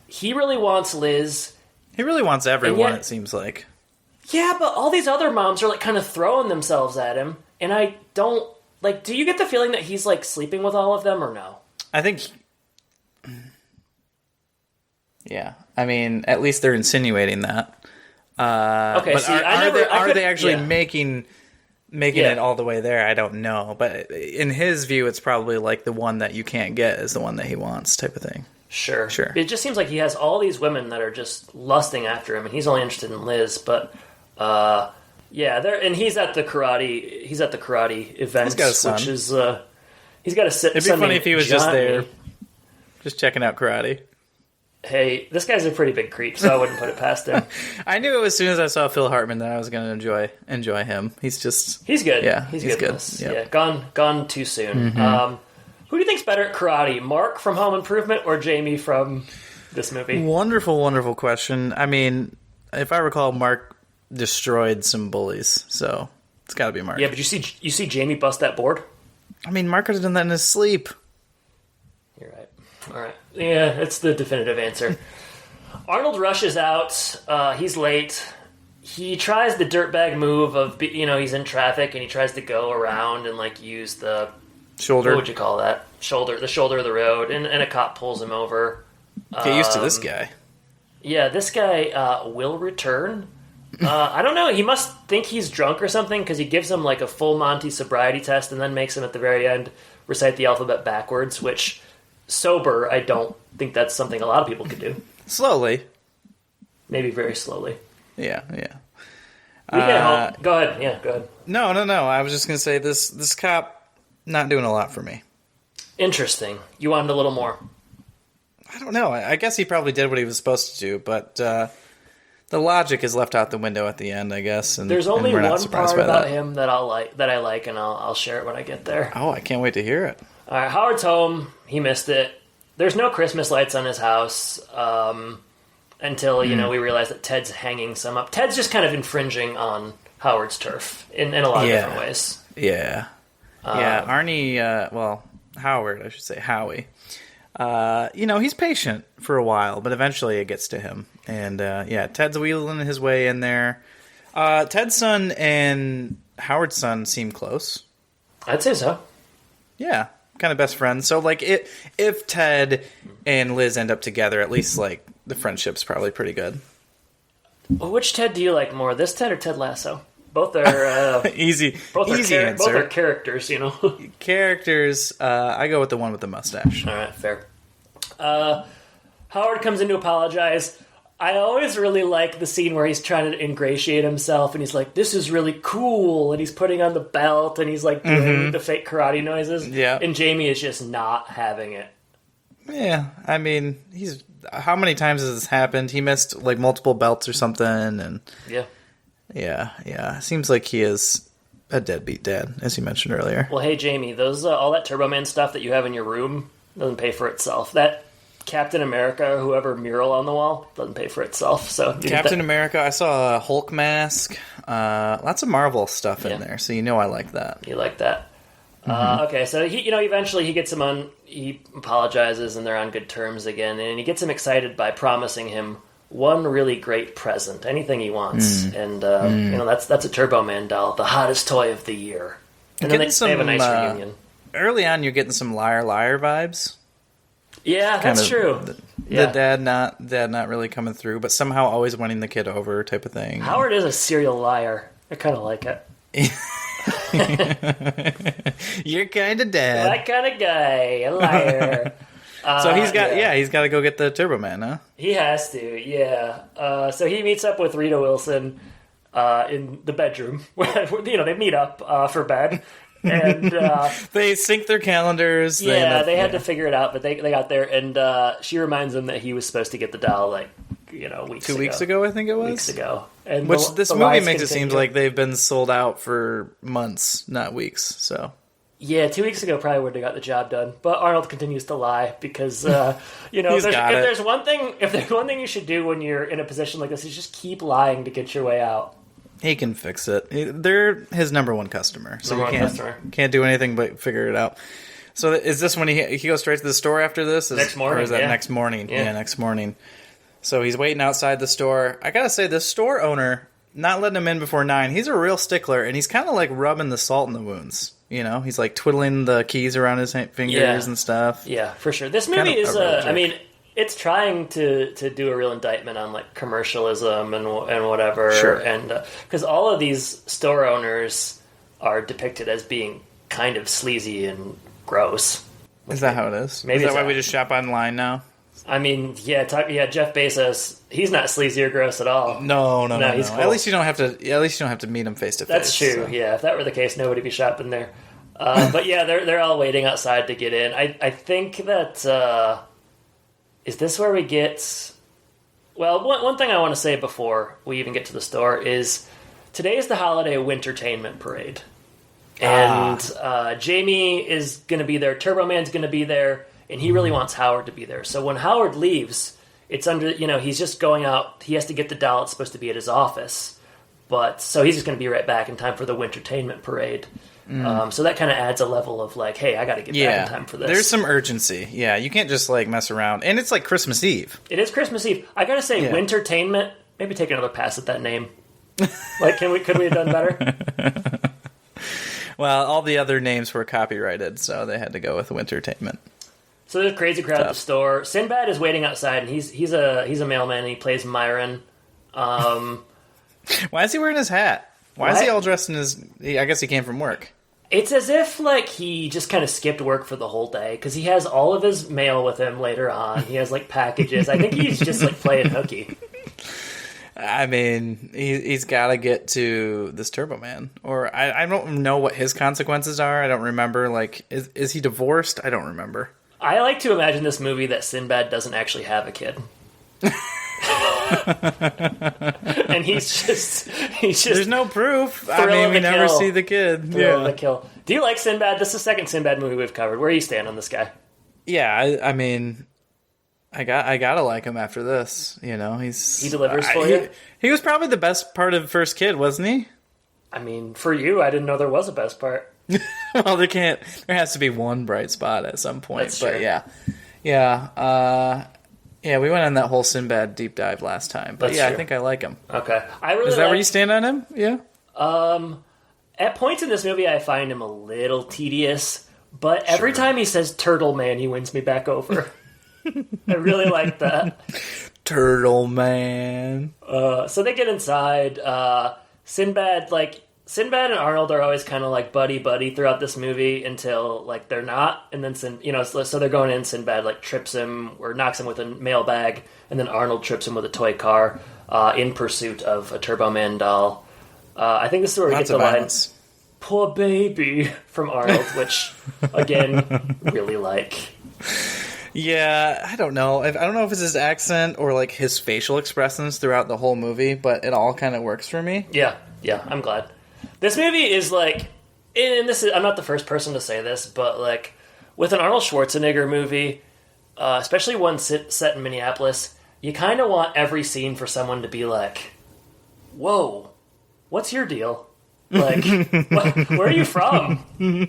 He really wants Liz. He really wants everyone. It seems like. Yeah, but all these other moms are like kind of throwing themselves at him, and I don't. Like, do you get the feeling that he's, like, sleeping with all of them, or no? I think... Yeah. I mean, at least they're insinuating that. Okay, but see, are they actually making it all the way there? I don't know. But in his view, it's probably, like, the one that you can't get is the one that he wants type of thing. Sure. It just seems like he has all these women that are just lusting after him, and he's only interested in Liz, but... Yeah, and he's at the karate. He's at the karate event, he's got a son. Which is he's got a son. It'd be funny if he was just there, just checking out karate. Hey, this guy's a pretty big creep, so I wouldn't put it past him. I knew as soon as I saw Phil Hartman that I was going to enjoy him. He's good. Yeah, he's good. Yep. Yeah, gone too soon. Mm-hmm. Who do you think's better at karate, Mark from Home Improvement or Jamie from this movie? Wonderful, wonderful question. I mean, if I recall, Mark destroyed some bullies, so it's got to be Mark. Yeah, but you see Jamie bust that board? I mean, Mark could have done that in his sleep. You're right. All right. Yeah, it's the definitive answer. Arnold rushes out. He's late. He tries the dirtbag move of, he's in traffic and he tries to go around and like use the shoulder. What would you call that? The shoulder of the road, and a cop pulls him over. Get used to this guy. Yeah, this guy will return. I don't know. He must think he's drunk or something because he gives him like a full Monty sobriety test and then makes him at the very end recite the alphabet backwards, which sober, I don't think that's something a lot of people could do. Slowly. Maybe very slowly. Yeah. Go ahead. Yeah, go ahead. No. I was just going to say this cop not doing a lot for me. Interesting. You wanted a little more. I don't know. I guess he probably did what he was supposed to do, but... the logic is left out the window at the end, I guess. And there's only one part about him that I like, and I'll share it when I get there. Oh, I can't wait to hear it. All right, Howard's home. He missed it. There's no Christmas lights on his house until we realize that Ted's hanging some up. Ted's just kind of infringing on Howard's turf in a lot of different ways. Yeah. Howard, I should say, Howie. He's patient for a while, but eventually it gets to him. And, Ted's wheeling his way in there. Ted's son and Howard's son seem close. I'd say so. Yeah, kind of best friends. So, like, if Ted and Liz end up together, at least, like, the friendship's probably pretty good. Well, which Ted do you like more, this Ted or Ted Lasso? Both are... easy answer. Both are characters, Characters, I go with the one with the mustache. All right, fair. Howard comes in to apologize. I always really like the scene where he's trying to ingratiate himself, and he's like, this is really cool, and he's putting on the belt, and he's like doing the fake karate noises. Yeah. And Jamie is just not having it. Yeah, I mean, he's how many times has this happened? He missed like multiple belts or something, and yeah. Seems like he is a deadbeat dad, as you mentioned earlier. Well, hey Jamie, those all that Turbo Man stuff that you have in your room doesn't pay for itself. That Captain America or whoever mural on the wall doesn't pay for itself. So Captain America, I saw a Hulk mask, lots of Marvel stuff in there, so I like that. You like that. Okay, so he, eventually he gets him on. He apologizes, and they're on good terms again. And he gets him excited by promising him one really great present, anything he wants. And that's a Turbo Man doll, the hottest toy of the year. And then they have a nice reunion. Early on, you're getting some liar vibes. Yeah, that's true. The dad not really coming through, but somehow always winning the kid over, type of thing. Howard is a serial liar. I kind of like it. You're kind of dad. That kind of guy, a liar. So he's got to go get the Turbo Man, huh? He has to, yeah. So he meets up with Rita Wilson in the bedroom. They meet up for bed. And they sync their calendars. They had to figure it out, but they got there, and she reminds them that he was supposed to get the doll weeks ago. 2 weeks ago, I think it was. Weeks ago. And which this movie makes it seem like they've been sold out for months, not weeks. So yeah, 2 weeks ago probably would have got the job done. But Arnold continues to lie because if there's one thing you should do when you're in a position like this, is just keep lying to get your way out. He can fix it. They're his number one customer, so can't do anything but figure it out. So is this when he goes straight to the store after this? Next morning, or is that next morning? Yeah, next morning. So he's waiting outside the store. I gotta say, this store owner, not letting him in before 9, he's a real stickler, and he's kind of like rubbing the salt in the wounds. He's like twiddling the keys around his fingers and stuff. Yeah, for sure. This movie is, it's trying to do a real indictment on like commercialism and whatever. Sure. And because all of these store owners are depicted as being kind of sleazy and gross. Is that how it is? Maybe is that why we just shop online now? I mean, Jeff Bezos, he's not sleazy or gross at all. No. He's cool. At least you don't have to meet him face to face. That's true. So. Yeah, if that were the case, nobody would be shopping there. But yeah, they're all waiting outside to get in. I think that is this where we get? Well, one thing I want to say before we even get to the store is today is the holiday wintertainment parade, and Jamie is going to be there. Turbo Man's going to be there. And he really wants Howard to be there. So when Howard leaves, it's under, he's just going out. He has to get the doll. It's supposed to be at his office. So he's just going to be right back in time for the wintertainment parade. So that kind of adds a level of like, hey, I got to get back in time for this. There's some urgency. Yeah, you can't just like mess around. And it's like Christmas Eve. It is Christmas Eve. I got to say, wintertainment, maybe take another pass at that name. Like, could we have done better? Well, all the other names were copyrighted, so they had to go with wintertainment. So there's a crazy crowd at the store. Sinbad is waiting outside, and he's a mailman, and he plays Myron. Why is he wearing his hat? Why is he all dressed in his... I guess he came from work. It's as if like he just kind of skipped work for the whole day, because he has all of his mail with him later on. He has like packages. I think he's just like playing hooky. I mean, he's got to get to this Turbo Man. Or I don't know what his consequences are. I don't remember. Like, is he divorced? I don't remember. I like to imagine this movie that Sinbad doesn't actually have a kid. And he's just there's no proof. I mean, we never see the kid. The kill. Do you like Sinbad? This is the second Sinbad movie we've covered. Where do you stand on this guy? Yeah, I mean, I gotta like him after this. He delivers for you. He was probably the best part of First Kid, wasn't he? I mean, for you, I didn't know there was a best part. Well, there has to be one bright spot at some point. That's but true. Yeah, we went on that whole Sinbad deep dive last time. But That's true. I think I like him. Okay. Is that where you stand on him? Yeah. At points in this movie, I find him a little tedious, but every time he says Turtle Man, he wins me back over. I really like that. Turtle Man. So they get inside. Sinbad and Arnold are always kind of like buddy throughout this movie until like they're not, and then so they're going in. Sinbad like trips him or knocks him with a mailbag, and then Arnold trips him with a toy car in pursuit of a Turbo Man doll. I think this is where we get the line "Poor baby" from Arnold, which again really like. Yeah, I don't know. I don't know if it's his accent or like his facial expressions throughout the whole movie, but it all kind of works for me. Yeah, I'm glad. This movie is like, and this is, I'm not the first person to say this, but like with an Arnold Schwarzenegger movie, especially one set in Minneapolis, you kind of want every scene for someone to be like, "Whoa, what's your deal? Like, where are you from?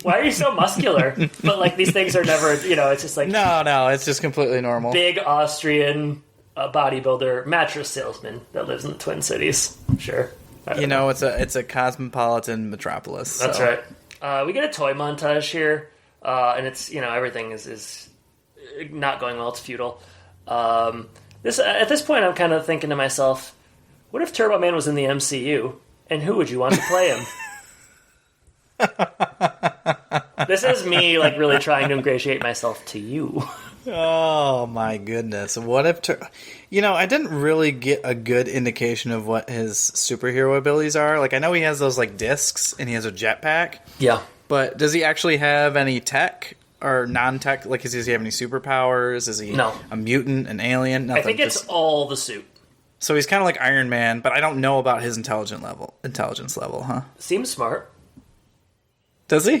Why are you so muscular?" But like these things are never, it's just like No, it's just completely normal. big Austrian bodybuilder mattress salesman that lives in the Twin Cities. Sure, it's a cosmopolitan metropolis. So. That's right. We get a toy montage here, and it's everything is not going well. It's futile. At this point, I'm kind of thinking to myself, what if Turbo Man was in the MCU? And who would you want to play him? This is me, like, really trying to ingratiate myself to you. Oh, my goodness. What if... I didn't really get a good indication of what his superhero abilities are. Like, I know he has those, like, discs, and he has a jetpack. Yeah. But does he actually have any tech or non-tech? Like, does he have any superpowers? Is he a mutant, an alien? Nothing. I think it's all the suit. So he's kind of like Iron Man, but I don't know about his intelligence level, huh? Seems smart. Does he?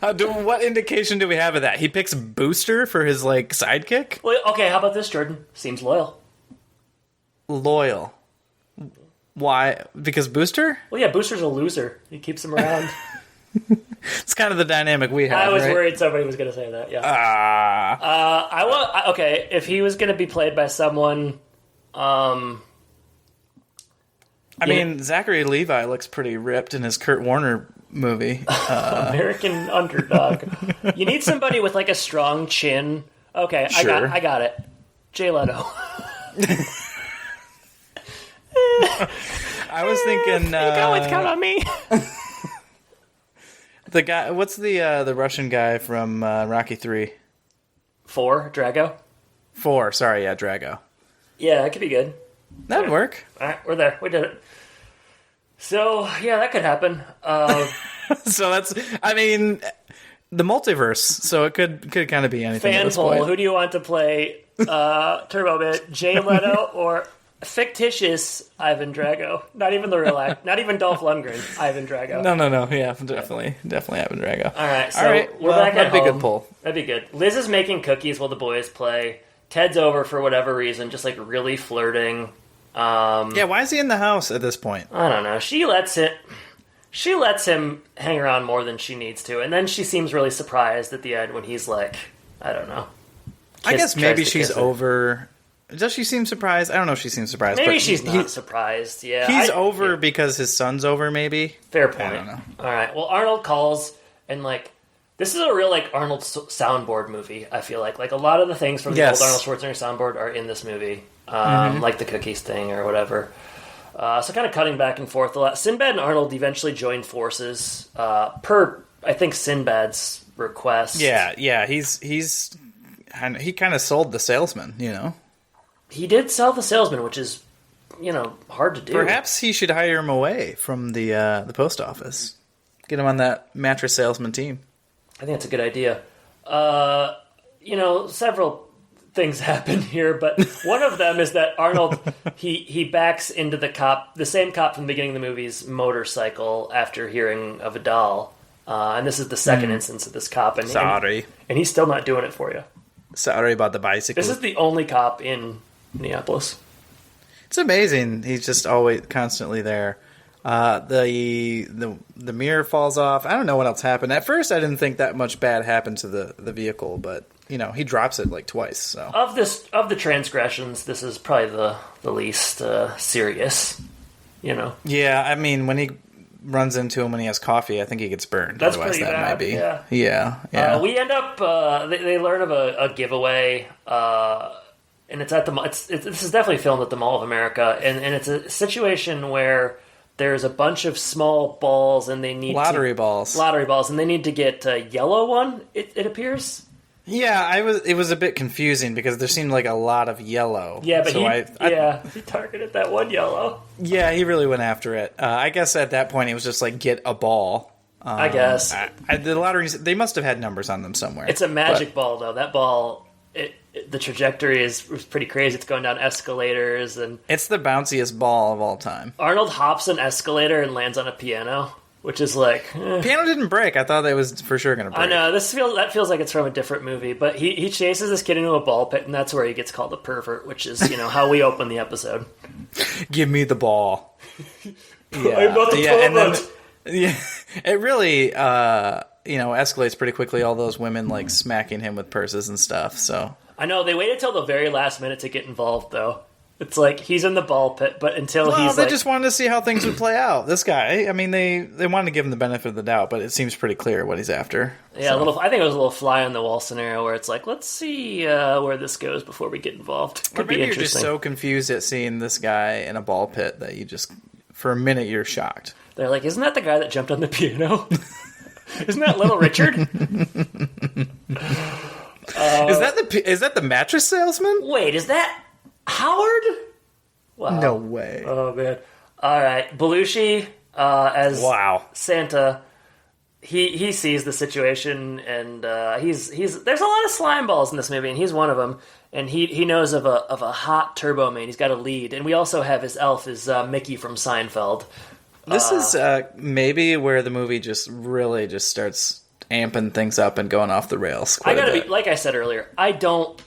What indication do we have of that? He picks Booster for his, like, sidekick? Well, okay, how about this, Jordan? Seems loyal. Loyal. Why? Because Booster? Well, yeah, Booster's a loser. He keeps him around. It's kind of the dynamic we have. I was right? worried somebody was going to say that. Yeah. Okay. If he was going to be played by someone, I mean, Zachary Levi looks pretty ripped in his Kurt Warner movie. American Underdog. You need somebody with like a strong chin. Okay, sure. I got it. Jay Leno. I was thinking. You can always count on me. The guy, what's the Russian guy from Rocky 3? 4, Drago? 4, sorry, yeah, Drago. Yeah, that could be good. That'd work. All right, we're there. We did it. So, yeah, that could happen. So that's, I mean, the multiverse, so it could kind of be anything. Fan poll, who do you want to play Turbo Man, Jay Leno or fictitious Ivan Drago? Not even the real act. Not even Dolph Lundgren. Ivan Drago. No. Yeah, definitely Ivan Drago. All right, so we're back at home. That'd be a good poll. That'd be good. Liz is making cookies while the boys play. Ted's over for whatever reason, just like really flirting. Yeah, why is he in the house at this point? I don't know. She lets him hang around more than she needs to, and then she seems really surprised at the end when he's like, I don't know. I guess maybe she's over. Does she seem surprised? I don't know if she seems surprised. Maybe but she's not surprised. Yeah, he's over because his son's over. Maybe. Fair point. I don't know. All right. Well, Arnold calls and like. This is a real, like, Arnold soundboard movie, I feel like. Like, a lot of the things from the old Arnold Schwarzenegger soundboard are in this movie. Like the cookies thing or whatever. So kind of cutting back and forth a lot. Sinbad and Arnold eventually join forces per, I think, Sinbad's request. Yeah. He kind of sold the salesman, He did sell the salesman, which is, hard to do. Perhaps he should hire him away from the post office. Get him on that mattress salesman team. I think that's a good idea. Several things happen here, but one of them is that Arnold, he backs into the same cop from the beginning of the movie's motorcycle after hearing of a doll. And this is the second instance of this cop. And, Sorry. And he's still not doing it for you. Sorry about the bicycle. This is the only cop in Minneapolis. It's amazing. He's just always constantly there. The mirror falls off. I don't know what else happened. At first, I didn't think that much bad happened to the vehicle, but he drops it like twice. So of the transgressions, this is probably the least serious. Yeah, I mean when he runs into him when he has coffee, I think he gets burned. That's Otherwise, pretty that bad. might be. Yeah. We end up. They learn of a giveaway. And it's at this is definitely filmed at the Mall of America, and it's a situation where there's a bunch of small balls, and they need lottery balls, and they need to get a yellow one. It appears. Yeah, it was a bit confusing because there seemed like a lot of yellow. Yeah, but he targeted that one yellow. Yeah, he really went after it. I guess at that point he was just like, get a ball. I guess. The lotteries, they must have had numbers on them somewhere. It's a magic ball, though. That ball, the trajectory is pretty crazy. It's going down escalators. And it's the bounciest ball of all time. Arnold hops an escalator and lands on a piano, which is like... Piano didn't break. I thought that was for sure going to break. I know. That feels like it's from a different movie. But he chases this kid into a ball pit, and that's where he gets called a pervert, which is, how we open the episode. Give me the ball. Yeah. I'm not the pervert. Yeah, it really, escalates pretty quickly. All those women, like, smacking him with purses and stuff, so... I know, they waited till the very last minute to get involved, though. It's like, he's in the ball pit, but they just wanted to see how things would play out. This guy, I mean, they wanted to give him the benefit of the doubt, but it seems pretty clear what he's after. Yeah, so. I think it was a little fly-on-the-wall scenario where it's like, let's see where this goes before we get involved. Could be interesting. You're just so confused at seeing this guy in a ball pit that you just, for a minute, you're shocked. They're like, isn't that the guy that jumped on the piano? Isn't that Little Richard? Is that the mattress salesman? Wait, is that Howard? Wow. No way. Oh, man. All right. Belushi as Santa, he sees the situation, and he's there's a lot of slime balls in this movie, and he's one of them. And he knows of a hot Turbo Man. He's got a lead. And we also have his elf is Mickey from Seinfeld. This is maybe where the movie just starts amping things up and going off the rails. I gotta be, like I said earlier, I don't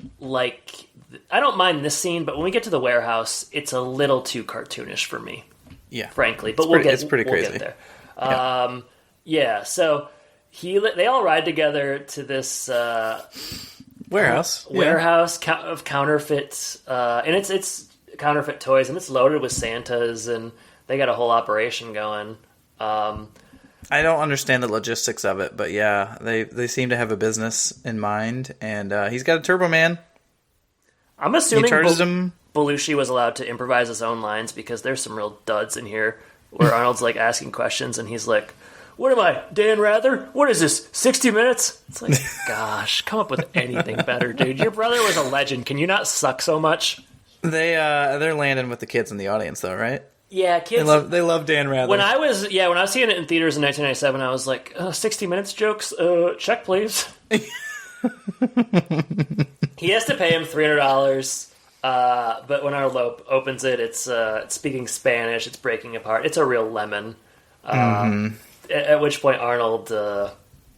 mind this scene, but when we get to the warehouse, it's a little too cartoonish for me. Yeah, frankly, but it's pretty crazy. We'll get there. So they all ride together to this warehouse of counterfeits, and it's counterfeit toys, and it's loaded with Santas, and they got a whole operation going. I don't understand the logistics of it, but yeah, they seem to have a business in mind, and he's got a Turbo Man. I'm assuming he charges him. Belushi was allowed to improvise his own lines because there's some real duds in here where Arnold's like asking questions and he's like, "What am I, Dan Rather? What is this, 60 Minutes?" It's like, gosh, come up with anything better, dude. Your brother was a legend. Can you not suck so much? They're landing with the kids in the audience, though, right? Yeah, kids. They love Dan Rather. When I was seeing it in theaters in 1997, I was like, 60 Minutes jokes? Check, please. He has to pay him $300, but when Arnold opens it, it's speaking Spanish, it's breaking apart. It's a real lemon. At which point Arnold,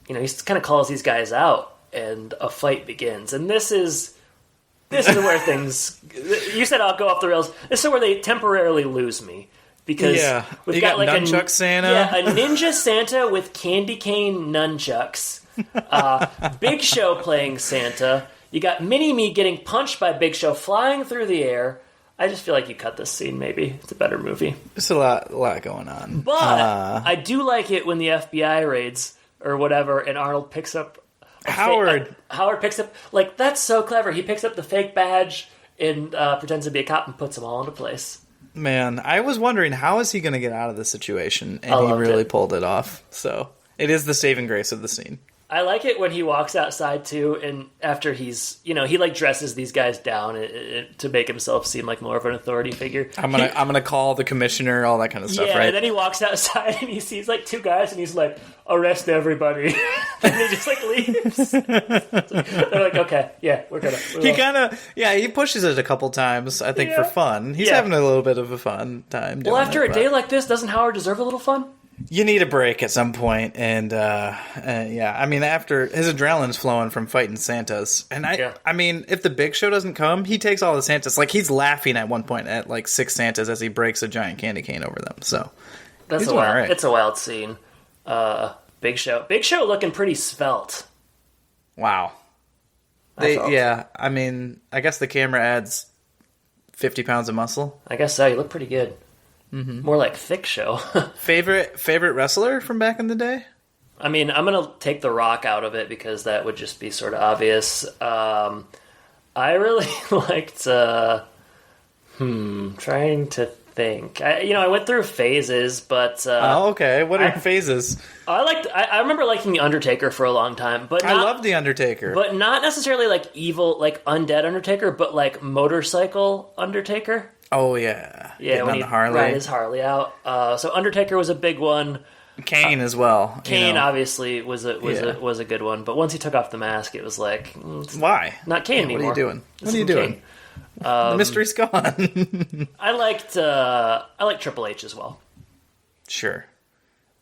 he kind of calls these guys out, and a fight begins. And this is where things... You said I'll go off the rails. This is where they temporarily lose me. Because we've got like nunchuck Santa. Yeah, a ninja Santa with candy cane nunchucks. Big Show playing Santa. You got Mini-Me getting punched by Big Show flying through the air. I just feel like you cut this scene, maybe. It's a better movie. There's a lot going on. But I do like it when the FBI raids or whatever, and Arnold picks up... Howard picks up... Like, that's so clever. He picks up the fake badge and pretends to be a cop and puts them all into place. Man, I was wondering, how is he going to get out of this situation? And he really pulled it off. So, it is the saving grace of the scene. I like it when he walks outside, too, and after he's, he, like, dresses these guys down to make himself seem like more of an authority figure. I'm gonna call the commissioner, all that kind of stuff, right? Yeah, and then he walks outside and he sees, like, two guys, and he's like, arrest everybody. And he just, like, leaves. They're like, okay, yeah, we're gonna... He pushes it a couple times, I think, for fun. He's having a little bit of a fun time doing after a day like this, doesn't Howard deserve a little fun? You need a break at some point, and I mean, after his adrenaline's flowing from fighting Santas, and I mean, if the Big Show doesn't come, he takes all the Santas. Like, he's laughing at one point at like 6 Santas as he breaks a giant candy cane over them. So it's a wild scene. Big Show looking pretty svelte. Wow. I mean, I guess the camera adds 50 pounds of muscle. I guess so. You look pretty good. Mm-hmm. More like Thick Show. Favorite wrestler from back in the day? I mean, I'm going to take The Rock out of it because that would just be sort of obvious. I really liked... trying to think. I went through phases, but... okay. What are phases? I remember liking The Undertaker for a long time, but I love The Undertaker. But not necessarily like evil, like undead Undertaker, but like motorcycle Undertaker. Oh, yeah. Yeah, when he ride his Harley out. So Undertaker was a big one. Kane as well. Kane obviously was a good one, but once he took off the mask, it was like, why not Kane anymore? What are you doing? What are you doing? The mystery's gone. I liked Triple H as well. Sure.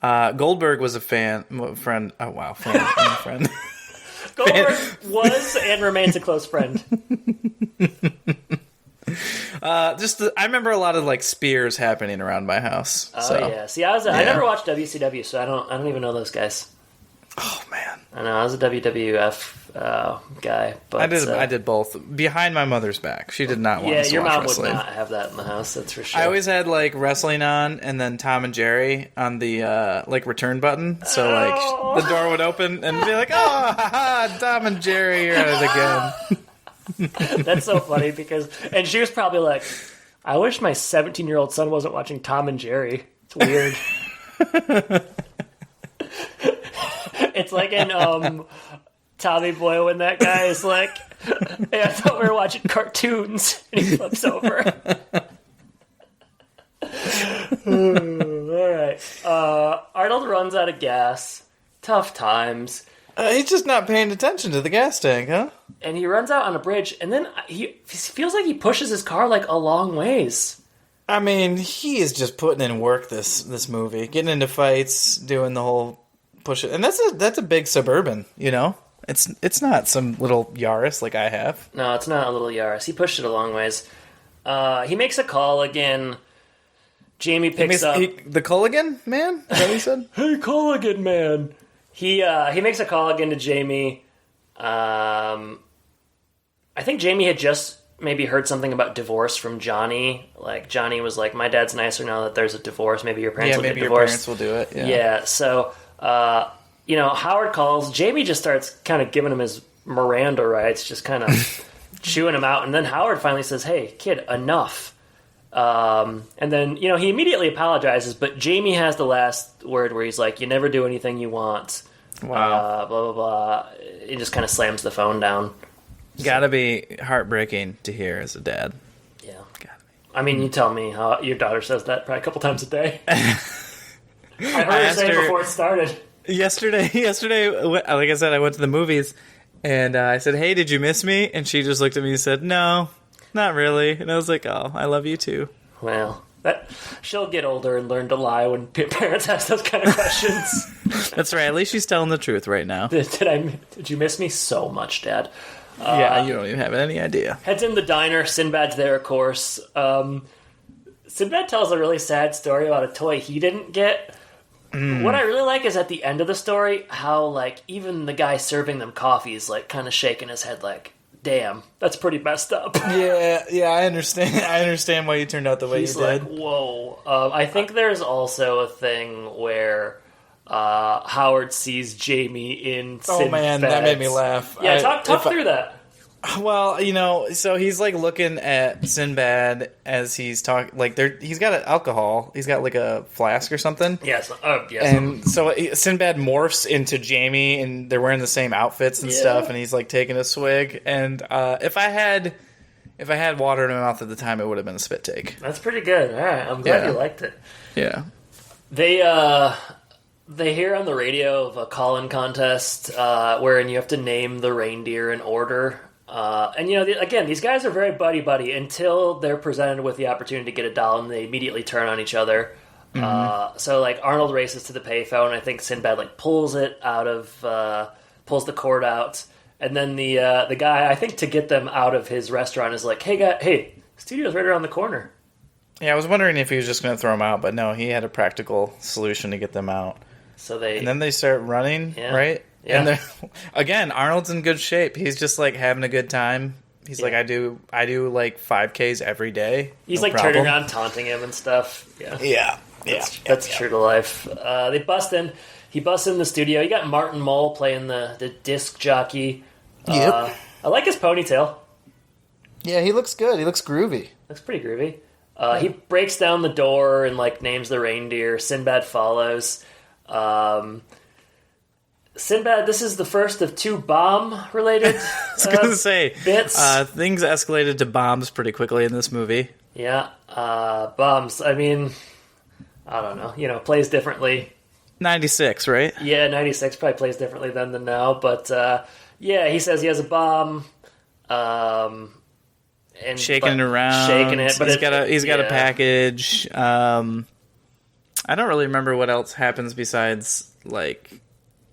Goldberg was a friend. Oh wow, friend. Goldberg was and remains a close friend. I remember a lot of like spears happening around my house. Oh yeah. See, I never watched WCW, so I don't even know those guys. Oh man. I know I was a WWF guy, but I did both behind my mother's back. She did not want us to your watch mom wrestling. would not have that in the house. That's for sure. I always had like wrestling on, and then Tom and Jerry on the like return button. So like the door would open and be like, "Oh, haha, Tom and Jerry, you're at it again." That's so funny and she was probably like, "I wish my 17-year-old son wasn't watching Tom and Jerry. It's weird." It's like in Tommy Boy when that guy is like, "Hey, I thought we were watching cartoons," and he flips over. All right. Arnold runs out of gas. Tough times. He's just not paying attention to the gas tank, huh? And he runs out on a bridge, and then he feels like he pushes his car like a long ways. I mean, he is just putting in work this movie, getting into fights, doing the whole push it, and that's a big Suburban, you know. It's not some little Yaris like I have. No, it's not a little Yaris. He pushed it a long ways. He makes a call again. Jamie picks up the Culligan man. Is that what he said? Hey, Culligan man. He makes a call again to Jamie. I think Jamie had just maybe heard something about divorce from Johnny. Like Johnny was like, "My dad's nicer now that there's a divorce. Maybe your parents will get divorced." Your parents will do it. Yeah. So, Howard calls. Jamie just starts kind of giving him his Miranda rights, just kind of chewing him out. And then Howard finally says, "Hey, kid, enough." And then, he immediately apologizes, but Jamie has the last word where he's like, "You never do anything you want." Wow. Blah, blah, blah. He just kind of slams the phone down. Gotta be heartbreaking to hear as a dad. Yeah. Gotta be. I mean, you tell me how your daughter says that probably a couple times a day. I heard her say it before it started. Yesterday, like I said, I went to the movies, and I said, "Hey, did you miss me?" And she just looked at me and said, "No, not really." And I was like, "Oh, I love you too." Well, she'll get older and learn to lie when parents ask those kind of questions. That's right. At least she's telling the truth right now. Did you miss me so much, Dad? Yeah, you don't even have any idea. Heads in the diner. Sinbad's there, of course. Sinbad tells a really sad story about a toy he didn't get. What I really like is at the end of the story, how like even the guy serving them coffee is like kind of shaking his head like, "Damn, that's pretty messed up." Yeah, I understand. I understand why you turned out the way you did. Like, whoa. I think there's also a thing where Howard sees Jamie in Sinbad. Oh man, that made me laugh. Yeah, talk through that. Well, so he's like looking at Sinbad as he's talking. Like he's got alcohol. He's got like a flask or something. Yes. And so Sinbad morphs into Jamie, and they're wearing the same outfits and stuff. And he's like taking a swig. And if I had water in my mouth at the time, it would have been a spit take. That's pretty good. All right, I'm glad you liked it. Yeah. They hear on the radio of a call-in contest wherein you have to name the reindeer in order. And again, these guys are very buddy-buddy until they're presented with the opportunity to get a doll, and they immediately turn on each other. Mm-hmm. So like Arnold races to the payphone. I think Sinbad like pulls the cord out, and then the guy, I think to get them out of his restaurant, is like, "Hey, studio's right around the corner." Yeah, I was wondering if he was just going to throw them out, but no, he had a practical solution to get them out. And then they start running, right? Yeah. And again, Arnold's in good shape. He's just like having a good time. He's like, I do like 5Ks every day. He's like turning around, taunting him and stuff. Yeah. That's true to life. They bust in. He busts in the studio. You got Martin Mull playing the disc jockey. Yep. I like his ponytail. Yeah, he looks good. He looks groovy. Looks pretty groovy. He breaks down the door and like names the reindeer. Sinbad follows. Sinbad, this is the first of two bomb-related I was going to say, bits. Things escalated to bombs pretty quickly in this movie. Yeah, bombs. I mean, I don't know. Plays differently 96, right? Yeah, 96 probably plays differently then than now, but yeah, he says he has a bomb, and shaking it around, shaking it, but he's got a package. I don't really remember what else happens besides like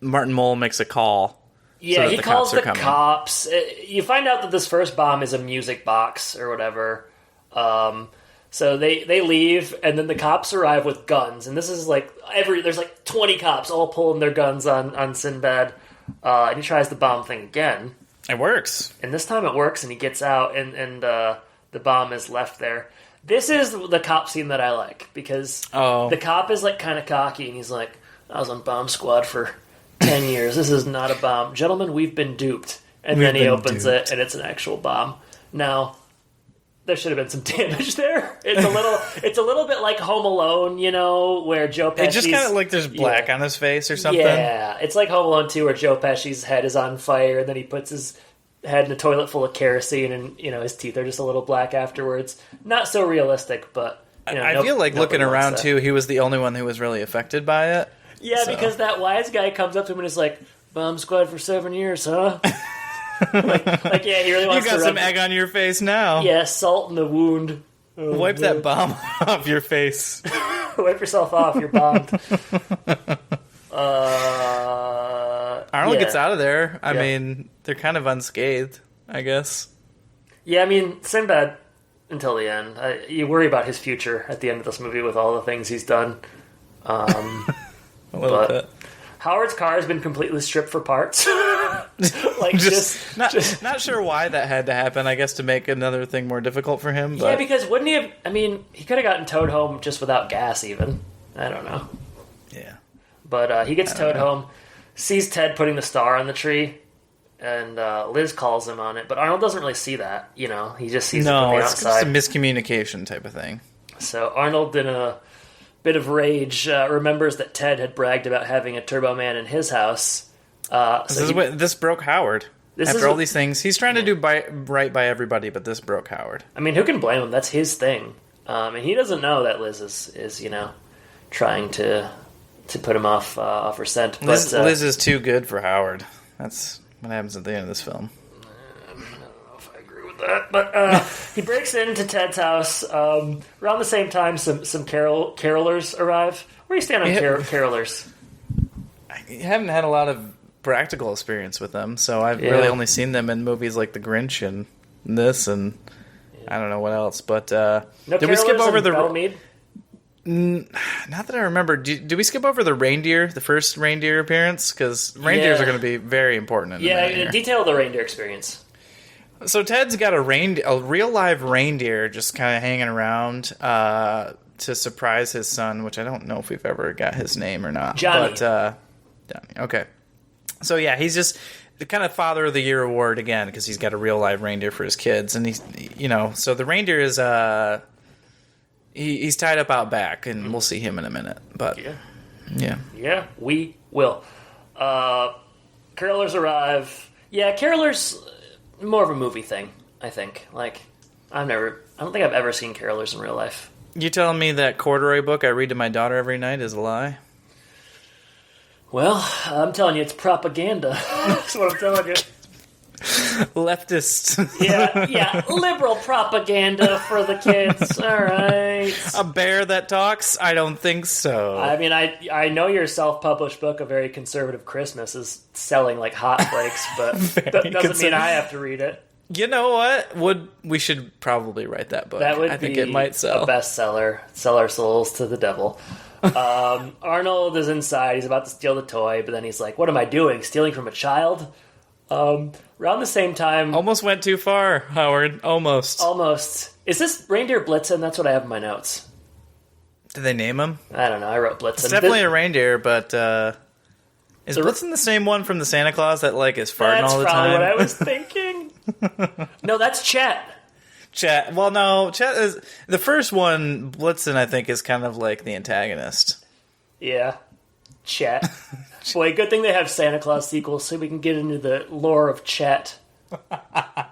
Martin Mull makes a call. Yeah, he calls the cops. You find out that this first bomb is a music box or whatever. So they leave, and then the cops arrive with guns. And this is like there's like 20 cops all pulling their guns on Sinbad. And he tries the bomb thing again. It works. And this time it works, and he gets out, and the bomb is left there. This is the cop scene that I like, because the cop is like kind of cocky, and he's like, I was on bomb squad for 10 years. This is not a bomb. Gentlemen, we've been duped. And then he opens it, and it's an actual bomb. Now, there should have been some damage there. It's a little bit like Home Alone, you know, where Joe Pesci's... It just kind of like there's black on his face or something. Yeah, it's like Home Alone 2 where Joe Pesci's head is on fire, and then he puts his head in a toilet full of kerosene, and, you know, his teeth are just a little black afterwards. Not so realistic, but... You know, I feel like looking around, too, he was the only one who was really affected by it. Yeah, because that wise guy comes up to him and is like, bomb squad for 7 years, huh? like, yeah, he really wants to You got some egg on your face now. Yeah, salt in the wound. Wipe that bomb off your face. Wipe yourself off, you're bombed. Arnold gets out of there. I mean, they're kind of unscathed, I guess. Yeah, I mean, Sinbad, until the end. You worry about his future at the end of this movie with all the things he's done. A little bit. Howard's car has been completely stripped for parts. Like not sure why that had to happen. I guess to make another thing more difficult for him. But. Yeah, because wouldn't he have? I mean, he could have gotten towed home just without gas. Even I don't know. Yeah, but he gets towed home, sees Ted putting the star on the tree, and Liz calls him on it. But Arnold doesn't really see that. You know, he just sees it from the outside. It's just a miscommunication type of thing. So Arnold, in a bit of rage, remembers that Ted had bragged about having a Turbo Man in his house. This broke Howard. After all these things, he's trying to do right by everybody, but this broke Howard. I mean, who can blame him? That's his thing, and he doesn't know that Liz is you know, trying to put him off her scent. But Liz is too good for Howard. That's what happens at the end of this film. I don't know if I agree with that, but he breaks into Ted's house around the same time. Some carolers arrive. Where do you stand on carolers? I haven't had a lot of practical experience with them, so I've really only seen them in movies like The Grinch and this, and I don't know what else. But did we skip over the Bellmead? Not that I remember. Did we skip over the reindeer, the first reindeer appearance? Because reindeers are going to be very important in a minute here. Detail the reindeer experience. So Ted's got a real live reindeer just kind of hanging around to surprise his son, which I don't know if we've ever got his name or not. Johnny. But, Johnny. Okay. So yeah, he's just the kind of Father of the Year award again because he's got a real live reindeer for his kids, and so the reindeer is he's tied up out back, and we'll see him in a minute. But yeah, we will. Carolers arrive. Yeah, carolers more of a movie thing, I think. Like I don't think I've ever seen carolers in real life. You telling me that corduroy book I read to my daughter every night is a lie? Well, I'm telling you, it's propaganda. That's what I'm telling you. Leftist. Yeah, liberal propaganda for the kids. All right. A bear that talks? I don't think so. I mean, I know your self-published book, A Very Conservative Christmas, is selling like hotcakes, but that doesn't mean I have to read it. You know what? We should probably write that book. I think it might sell. A bestseller. Sell our souls to the devil. Arnold is inside. He's about to steal the toy, but then he's like, what am I doing? Stealing from a child? Around the same time... Almost went too far, Howard. Almost. Is this Reindeer Blitzen? That's what I have in my notes. Did they name him? I don't know. I wrote Blitzen. It's definitely a reindeer, but is Blitzen the same one from the Santa Claus that like is farting all the time? That's probably what I was thinking. No, that's Chet. Chet. Well, no, Chet is the first one. Blitzen, I think, is kind of like the antagonist. Yeah, Chet. Boy, good thing they have Santa Claus sequels so we can get into the lore of Chet. Oh,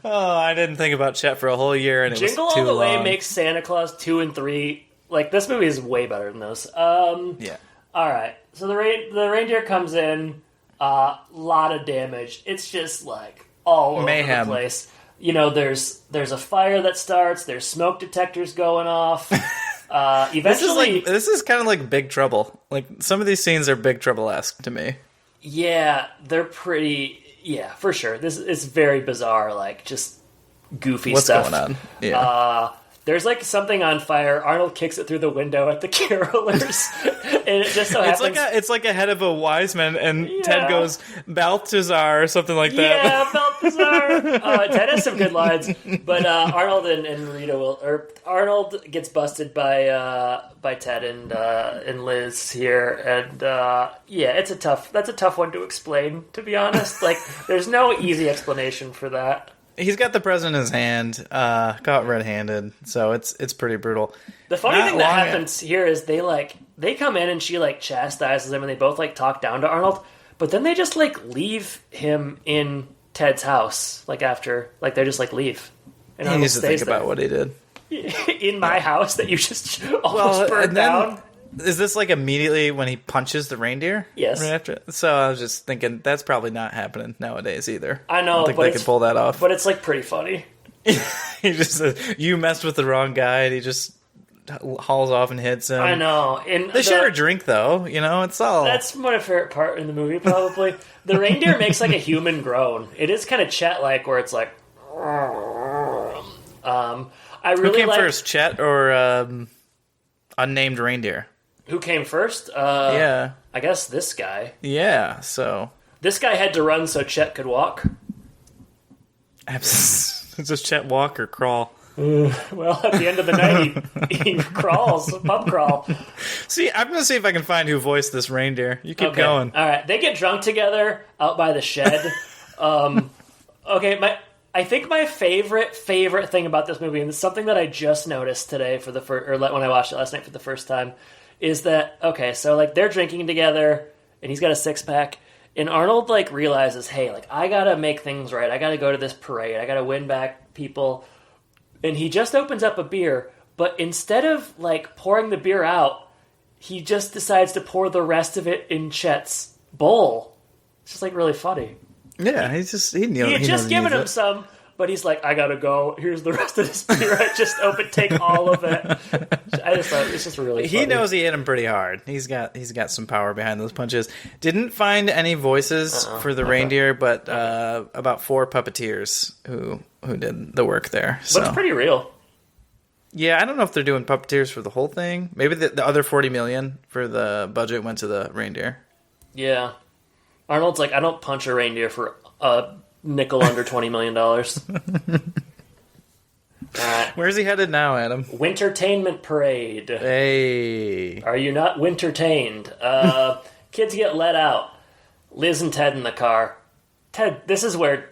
I didn't think about Chet for a whole year, and Jingle All the Way makes Santa Claus 2 and 3. Like, this movie is way better than those. Yeah. All right. So the reindeer comes in, lot of damage. It's just like all over Mayhem. the place. You know, there's a fire that starts. There's smoke detectors going off. Eventually, this is kind of like Big Trouble. Like some of these scenes are Big Trouble-esque to me. Yeah, they're pretty. Yeah, for sure. This is very bizarre. Like just goofy stuff. What's going on? Yeah. There's like something on fire. Arnold kicks it through the window at the carolers, and it just so happens it's like a head of a wise man, and Ted goes Balthazar or something like that. Yeah, Balthazar. Ted has some good lines, but Arnold and Rita Arnold gets busted by Ted and Liz here, and that's a tough one to explain, to be honest. Like, there's no easy explanation for that. He's got the president in his hand, caught red-handed, so it's pretty brutal. The funny thing that happens here is they come in and she like chastises him, and they both like talk down to Arnold, but then they just like leave him in Ted's house, like after like they just like leave. And he needs to think about what he did in my house that you just almost burned down. Is this like immediately when he punches the reindeer? Yes. Right after? So I was just thinking that's probably not happening nowadays either. I know, I don't think they could pull that off. But it's like pretty funny. He just says, you messed with the wrong guy, and he just hauls off and hits him. I know. And they share a drink though, you know, it's all... That's my favorite part in the movie, probably. The reindeer makes like a human groan. It is kind of Chet-like, where it's like... Who came first, Chet or unnamed reindeer? Who came first? Yeah. I guess this guy. Yeah, so... This guy had to run so Chet could walk. Does Chet walk or crawl? Well, at the end of the night, he crawls, pub crawl. See, I'm going to see if I can find who voiced this reindeer. You keep going. All right, they get drunk together out by the shed. I think my favorite thing about this movie, and it's something that I just noticed today when I watched it last night for the first time, is that, so like they're drinking together, and he's got a six-pack, and Arnold like realizes, hey, like I gotta make things right. I gotta go to this parade. I gotta win back people. And he just opens up a beer, but instead of like pouring the beer out, he just decides to pour the rest of it in Chet's bowl. It's just like really funny. Yeah, he had just given him some, but he's like, I gotta go. Here's the rest of this beer. I just take all of it. I just thought it's just really funny. He knows he hit him pretty hard. He's got some power behind those punches. Didn't find any voices for the reindeer, but about 4 puppeteers who did the work there. So. Looks pretty real. Yeah, I don't know if they're doing puppeteers for the whole thing. Maybe the other $40 million for the budget went to the reindeer. Yeah. Arnold's like, I don't punch a reindeer for a nickel under $20 million. All right. Where's he headed now, Adam? Wintertainment Parade. Hey. Are you not wintertained? Kids get let out. Liz and Ted in the car. Ted, this is where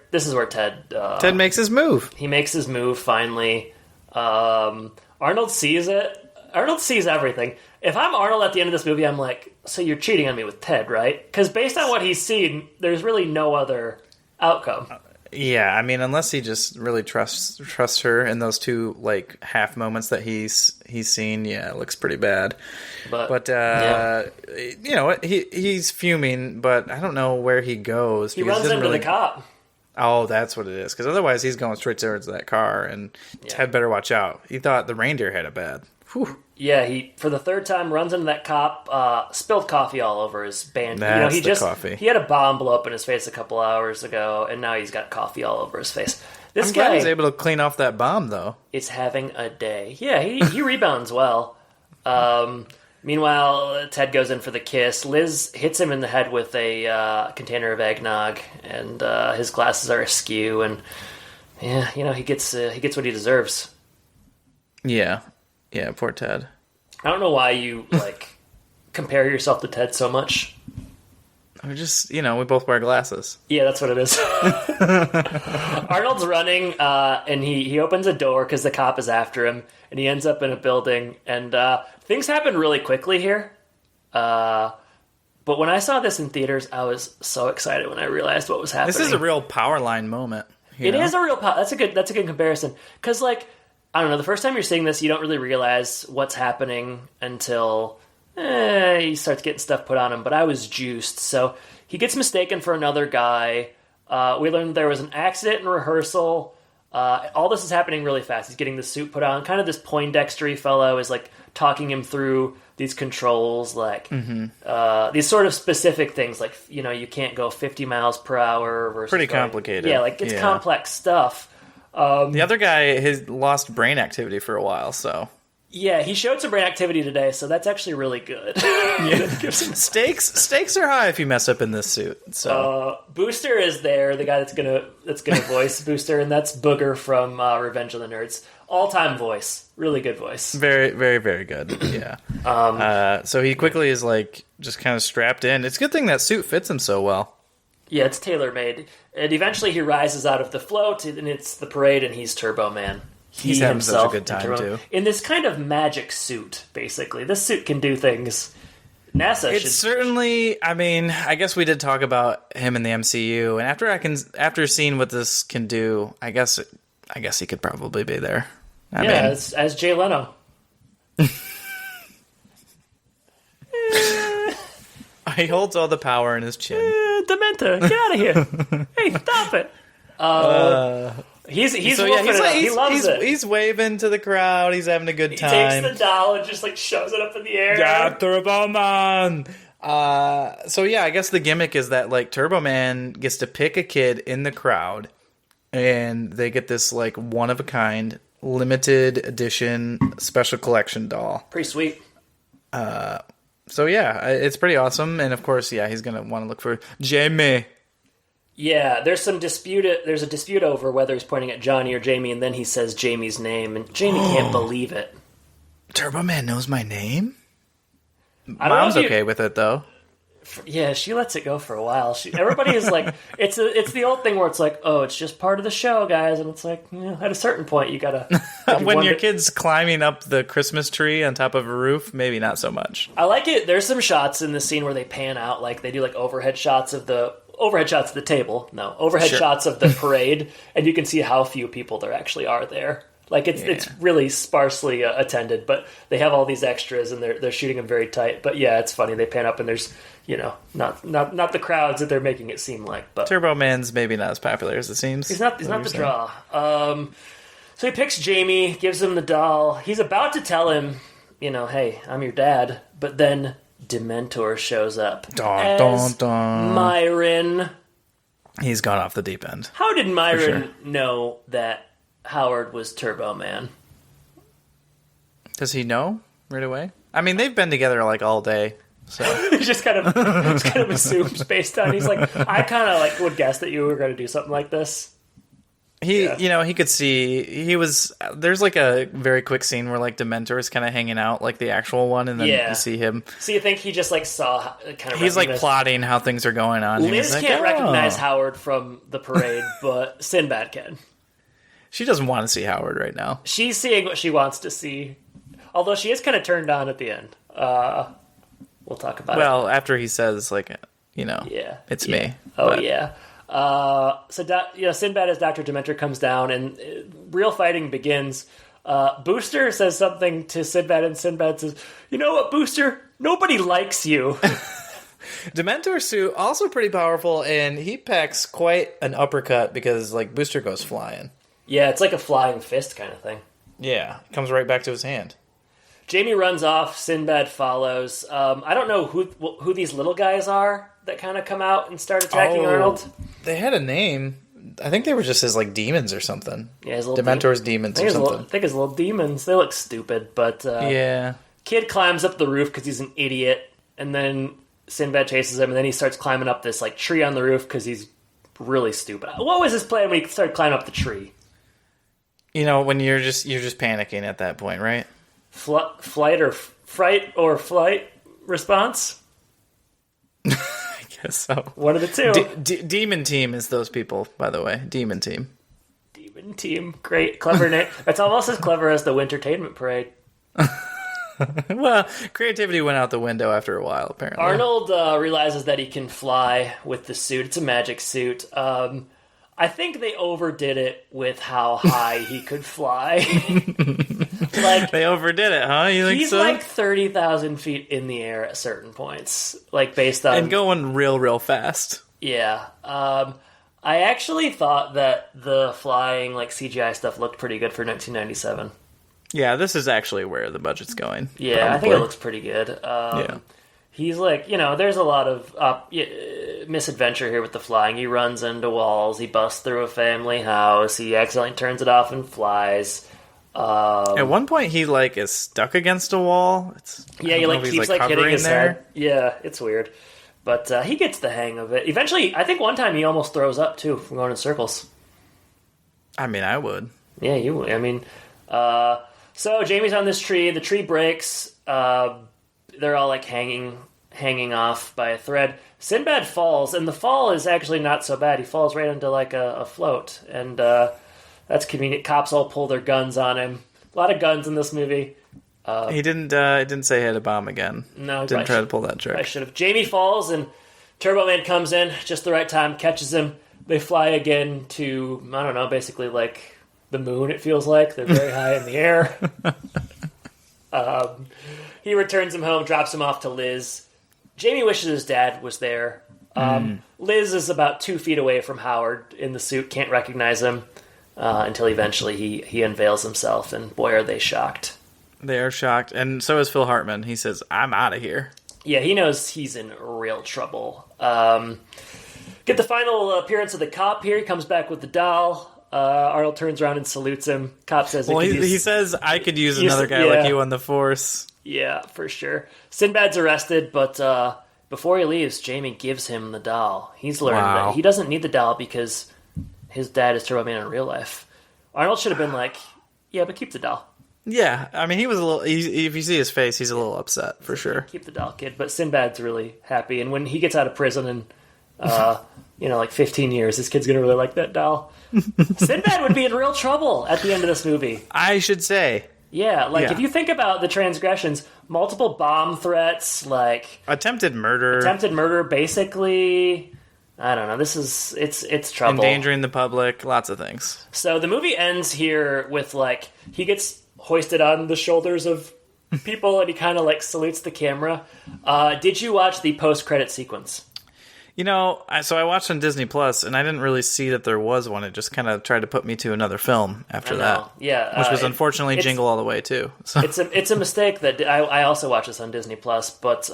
Ted... Ted makes his move. He makes his move, finally. Arnold sees it. Arnold sees everything. If I'm Arnold at the end of this movie, I'm like, so you're cheating on me with Ted, right? Because based on what he's seen, there's really no other outcome. Yeah, I mean, unless he just really trusts her in those 2 like half moments that he's seen, yeah, it looks pretty bad. But you know, he's fuming, but I don't know where he goes. He runs into the cop. Oh, that's what it is. Because otherwise, he's going straight towards that car, and Ted better watch out. He thought the reindeer had it bad. Whew. Yeah, he for the 3rd time runs into that cop, spilled coffee all over his band. That's coffee. He had a bomb blow up in his face a couple hours ago, and now he's got coffee all over his face. I'm glad he's able to clean off that bomb, though. Is having a day. Yeah, he rebounds well. Meanwhile, Ted goes in for the kiss. Liz hits him in the head with a container of eggnog, and his glasses are askew. And yeah, you know, he gets what he deserves. Yeah, poor Ted. I don't know why you like compare yourself to Ted so much. We just, we both wear glasses. Yeah, that's what it is. Arnold's running, and he opens a door because the cop is after him, and he ends up in a building, and things happen really quickly here. But when I saw this in theaters, I was so excited when I realized what was happening. This is a real power line moment. It is a real power. That's a good comparison. Because, like, I don't know, the first time you're seeing this, you don't really realize what's happening until he starts getting stuff put on him, but I was juiced. So he gets mistaken for another guy. We learned there was an accident in rehearsal. All this is happening really fast. He's getting the suit put on. Kind of this Poindextery fellow is like talking him through these controls, like these sort of specific things, like, you know, you can't go 50 miles per hour versus pretty complicated. Yeah, like it's complex stuff. The other guy has lost brain activity for a while, so yeah, he showed some brain activity today, so that's actually really good. Stakes are high if you mess up in this suit. So Booster is there, the guy that's gonna voice Booster, and that's Booger from Revenge of the Nerds. All-time voice, really good voice. Very, very, very good. Yeah. So he quickly is like just kind of strapped in. It's a good thing that suit fits him so well. Yeah, it's tailor-made, and eventually he rises out of the float, and it's the parade, and he's Turbo Man. He's having such a good time, too. In this kind of magic suit, basically. This suit can do things. NASA should... certainly... I mean, I guess we did talk about him in the MCU, and after seeing what this can do, I guess he could probably be there. I mean, as Jay Leno. He holds all the power in his chin. Dementor, get out of here. Hey, stop it. He's he loves it. He's waving to the crowd. He's having a good time. He takes the doll and just like shoves it up in the air. Yeah, Turbo Man. So yeah, I guess the gimmick is that like Turbo Man gets to pick a kid in the crowd, and they get this like one of a kind, limited edition, special collection doll. Pretty sweet. So yeah, it's pretty awesome, and of course, yeah, he's gonna want to look for Jamie. Yeah, there's a dispute over whether he's pointing at Johnny or Jamie, and then he says Jamie's name, and Jamie can't believe it. Turbo Man knows my name? Mom's okay with it, though. Yeah, she lets it go for a while. Everybody is like, it's the old thing where it's like, oh, it's just part of the show, guys, and it's like, at a certain point, you gotta... When your kid's climbing up the Christmas tree on top of a roof, maybe not so much. I like it. There's some shots in the scene where they pan out, like, they do, like, overhead shots of the table. No, overhead shots of the parade, and you can see how few people there actually are there. Like, it's really sparsely attended, but they have all these extras, and they're shooting them very tight. But yeah, it's funny. They pan up, and there's, not the crowds that they're making it seem like. But Turbo Man's maybe not as popular as it seems. He's not the draw. So he picks Jamie, gives him the doll. He's about to tell him, hey, I'm your dad. But then Dementor shows up. Myron. He's gone off the deep end. How did Myron know that Howard was Turbo Man? Does he know right away? I mean, they've been together like all day, so he just kind of assumes based on. He's like, I kind of would guess that you were going to do something like this. He could see there's like a very quick scene where like Dementor is kind of hanging out like the actual one, and then you see him. So you think he just like saw kind of? He's like plotting how things are going on. Liz can't recognize Howard from the parade, but Sinbad can. She doesn't want to see Howard right now. She's seeing what she wants to see, although she is kind of turned on at the end. We'll talk about it. Well, after he says it's me. Oh but. Yeah. So Sinbad as Dr. Dementor comes down, and real fighting begins. Booster says something to Sinbad, and Sinbad says, "You know what, Booster? Nobody likes you." Dementor's suit also pretty powerful, and he packs quite an uppercut because like Booster goes flying. Yeah, it's like a flying fist kind of thing. Yeah, comes right back to his hand. Jamie runs off. Sinbad follows. I don't know who these little guys are that kind of come out and start attacking Arnold. They had a name. I think they were just his like demons or something. Yeah, his little Dementor's demons or something. I think his little demons. They look stupid, but kid climbs up the roof because he's an idiot, and then Sinbad chases him, and then he starts climbing up this like tree on the roof because he's really stupid. What was his plan when he started climbing up the tree? When you're just panicking at that point, right? Fright response? I guess so. One of the two. Demon Team is those people, by the way. Demon Team. Demon Team. Great. Clever name. That's almost as clever as the Wintertainment Parade. Well, creativity went out the window after a while, apparently. Arnold realizes that he can fly with the suit. It's a magic suit. I think they overdid it with how high he could fly. Like, they overdid it, huh? You think he's so? like 30,000 feet in the air at certain points, like based on and going real fast. Yeah. I actually thought that the flying like CGI stuff looked pretty good for 1997. Yeah, this is actually where the budget's going. Yeah, probably. I think it looks pretty good. Yeah. He's like, there's a lot of misadventure here with the flying. He runs into walls. He busts through a family house. He accidentally turns it off and flies. At one point, he like is stuck against a wall. He like keeps like hitting his head. Yeah, it's weird, but he gets the hang of it. Eventually, I think one time he almost throws up too from going in circles. I mean, I would. Yeah, you would. I mean, so Jamie's on this tree. The tree breaks. They're all like hanging off by a thread. Sinbad falls, and the fall is actually not so bad. He falls right into like a float, and that's convenient. Cops all pull their guns on him. A lot of guns in this movie. He didn't say he had a bomb again. No, didn't try to pull that trick. I should have. Jamie falls, and Turbo Man comes in just the right time, catches him. They fly again to, I don't know, basically like the moon. It feels like they're very high in the air. He returns him home, drops him off to Liz. Jamie wishes his dad was there. Liz is about 2 feet away from Howard in the suit, can't recognize him until eventually he unveils himself, and boy, are they shocked. They are shocked, and so is Phil Hartman. He says, "I'm out of here." Yeah, he knows he's in real trouble. Get the final appearance of the cop here. He comes back with the doll. Arnold turns around and salutes him. Cop says, "Well, he says I could use another guy like you on the force." Yeah, for sure. Sinbad's arrested, but before he leaves, Jamie gives him the doll. He's learned that he doesn't need the doll because his dad is Turbo Man in real life. Arnold should have been like, "Yeah, but keep the doll." Yeah, I mean, he was a little. If you see his face, he's a little upset for sure. Keep the doll, kid. But Sinbad's really happy, and when he gets out of prison in, like 15 years, this kid's gonna really like that doll. Sinbad would be in real trouble at the end of this movie. I should say. Yeah, if you think about the transgressions, multiple bomb threats, like attempted murder, basically. I don't know. It's trouble. Endangering the public, lots of things. So the movie ends here with he gets hoisted on the shoulders of people and he kind of salutes the camera. Did you watch the post-credit sequence? So I watched on Disney Plus, and I didn't really see that there was one. It just kind of tried to put me to another film after that. Yeah, which was unfortunately Jingle All the Way too. So. It's a mistake that I also watched this on Disney Plus, but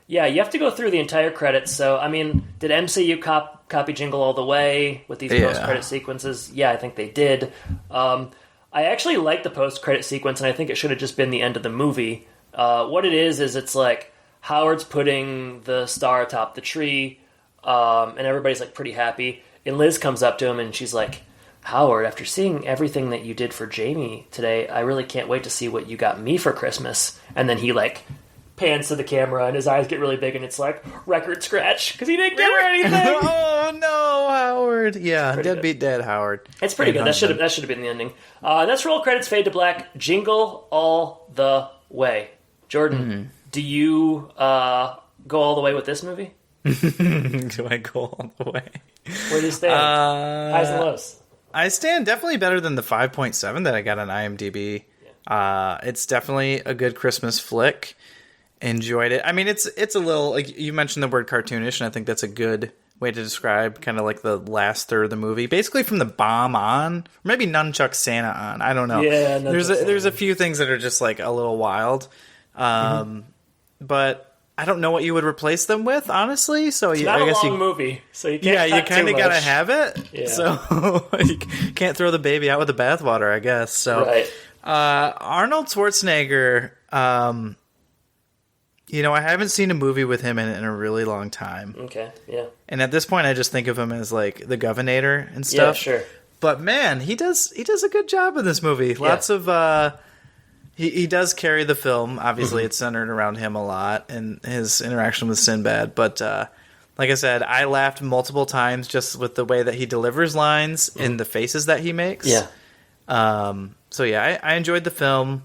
yeah, you have to go through the entire credits. So I mean, did MCU copy Jingle All the Way with these post-credit sequences? Yeah, I think they did. I actually like the post-credit sequence, and I think it should have just been the end of the movie. What it is it's like Howard's putting the star atop the tree. And everybody's pretty happy. And Liz comes up to him and she's like, "Howard, after seeing everything that you did for Jamie today, I really can't wait to see what you got me for Christmas." And then he pans to the camera and his eyes get really big and it's record scratch because he didn't give her anything. Oh no, Howard! Yeah, deadbeat dad Howard. It's pretty good. That should have been the ending. Let's roll credits. Fade to black. Jingle all the way. Jordan, do you go all the way with this movie? Do I go all the way? Where do you stand? Highs and lows. I stand definitely better than the 5.7 that I got on IMDb. Yeah. It's definitely a good Christmas flick. Enjoyed it. I mean, it's a little, you mentioned the word cartoonish, and I think that's a good way to describe kind of the last third of the movie. Basically from the bomb on, or maybe Nunchuck Santa on. I don't know. Yeah, there's a few things that are just a little wild. But I don't know what you would replace them with, honestly. So it's not a long movie, so you can't. Yeah, you kind of gotta have it. Yeah. So you can't throw the baby out with the bathwater, I guess. So, right. Arnold Schwarzenegger. I haven't seen a movie with him in a really long time. Okay, yeah. And at this point, I just think of him as the Governator and stuff. Yeah, sure. But man, he does a good job in this movie. Yeah. Lots of. He does carry the film. Obviously, it's centered around him a lot and his interaction with Sinbad. But like I said, I laughed multiple times just with the way that he delivers lines and the faces that he makes. Yeah. So yeah, I enjoyed the film.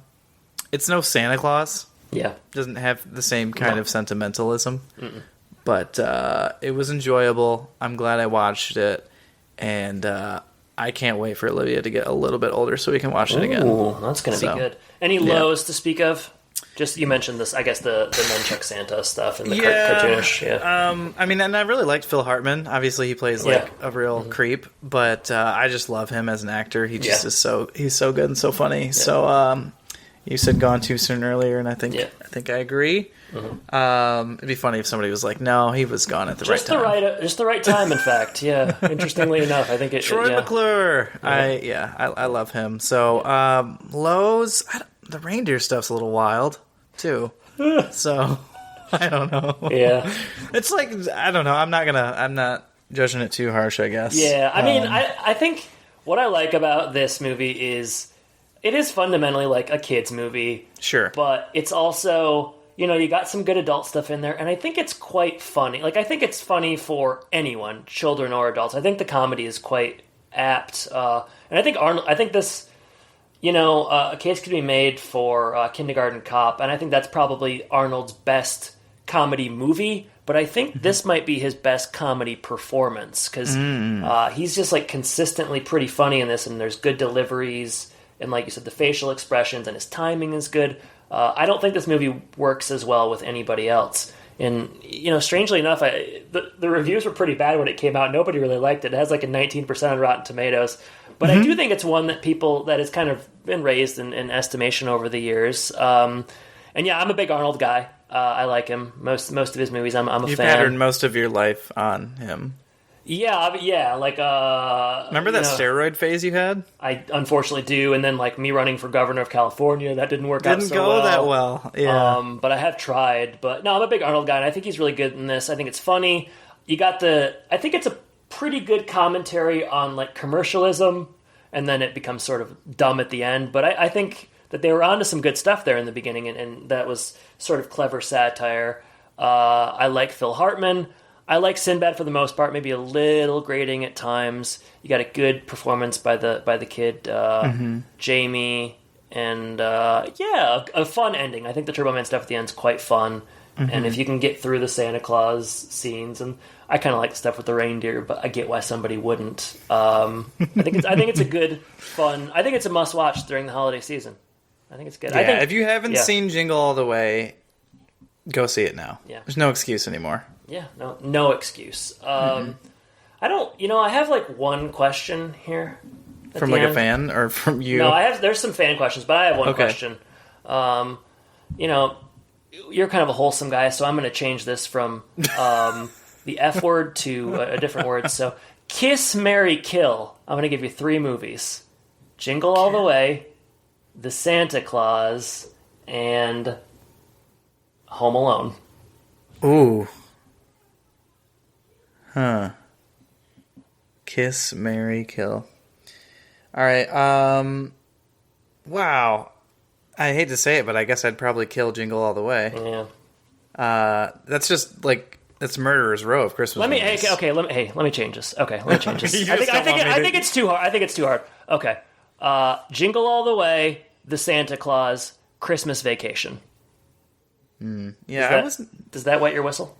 It's no Santa Claus. Yeah. Doesn't have the same kind of sentimentalism. Mm-mm. But it was enjoyable. I'm glad I watched it. And I can't wait for Olivia to get a little bit older so we can watch it again. Ooh, that's going to be good. Any lows to speak of? Just, you mentioned this, I guess, the Nunchuck Santa stuff and the cartoonish. Yeah. I mean, and I really liked Phil Hartman. Obviously, he plays a real creep, but I just love him as an actor. He just is he's so good and so funny. Yeah. So you said Gone Too Soon earlier, and I think I agree. Mm-hmm. It'd be funny if somebody was like, "No, he was gone at the right time." Just the right time. In fact, yeah. Interestingly enough, I think Troy McClure. Yeah. I love him. So lows. The reindeer stuff's a little wild too. So I don't know. Yeah, it's like I don't know. I'm not judging it too harsh, I guess. Yeah, I mean, I think what I like about this movie is it is fundamentally like a kids movie. Sure, but it's also, you got some good adult stuff in there, and I think it's quite funny. Like, I think it's funny for anyone, children or adults. I think the comedy is quite apt, and I think this. A case could be made for Kindergarten Cop, and I think that's probably Arnold's best comedy movie, but I think this might be his best comedy performance, because he's just, like, consistently pretty funny in this, and there's good deliveries, and like you said, the facial expressions, and his timing is good. I don't think this movie works as well with anybody else. And, strangely enough, the reviews were pretty bad when it came out. Nobody really liked it. It has like a 19% on Rotten Tomatoes. But I do think it's one that that has kind of been raised in estimation over the years. And yeah, I'm a big Arnold guy. I like him. Most of his movies, I'm a fan. You patterned most of your life on him. Yeah, like remember that steroid phase you had? I unfortunately do, and then like me running for governor of California, that didn't work out so well. Didn't go that well. Yeah. But I have tried. But no, I'm a big Arnold guy, and I think he's really good in this. I think it's funny. I think it's a pretty good commentary on like commercialism, and then it becomes sort of dumb at the end. But I think that they were onto some good stuff there in the beginning, and that was sort of clever satire. I like Phil Hartman. I like Sinbad for the most part, maybe a little grating at times. You got a good performance by the kid, Jamie, and a fun ending. I think the Turbo Man stuff at the end is quite fun, and if you can get through the Santa Claus scenes, and I kind of like the stuff with the reindeer, but I get why somebody wouldn't. I think it's a good, fun. I think it's a must watch during the holiday season. I think it's good. Yeah, if you haven't seen Jingle All the Way, go see it now. Yeah. There's no excuse anymore. Yeah, no excuse. I don't, I have like one question here. From like a fan or from you? No, there's some fan questions, but I have one question. You're kind of a wholesome guy, so I'm going to change this from the F word to a different word. So, Kiss, Marry, Kill. I'm going to give you 3 movies. Jingle All the Way, The Santa Claus, and Home Alone. Ooh. Huh. Kiss, Marry, Kill. All right. Wow. I hate to say it, but I guess I'd probably kill Jingle All the Way. Yeah. That's just like that's Murderer's Row of Christmas movies. Let me change this. Okay, let me change this. I think it's too hard. I think it's too hard. Okay. Jingle All the Way, The Santa Claus, Christmas Vacation. Yeah, does that wet your whistle?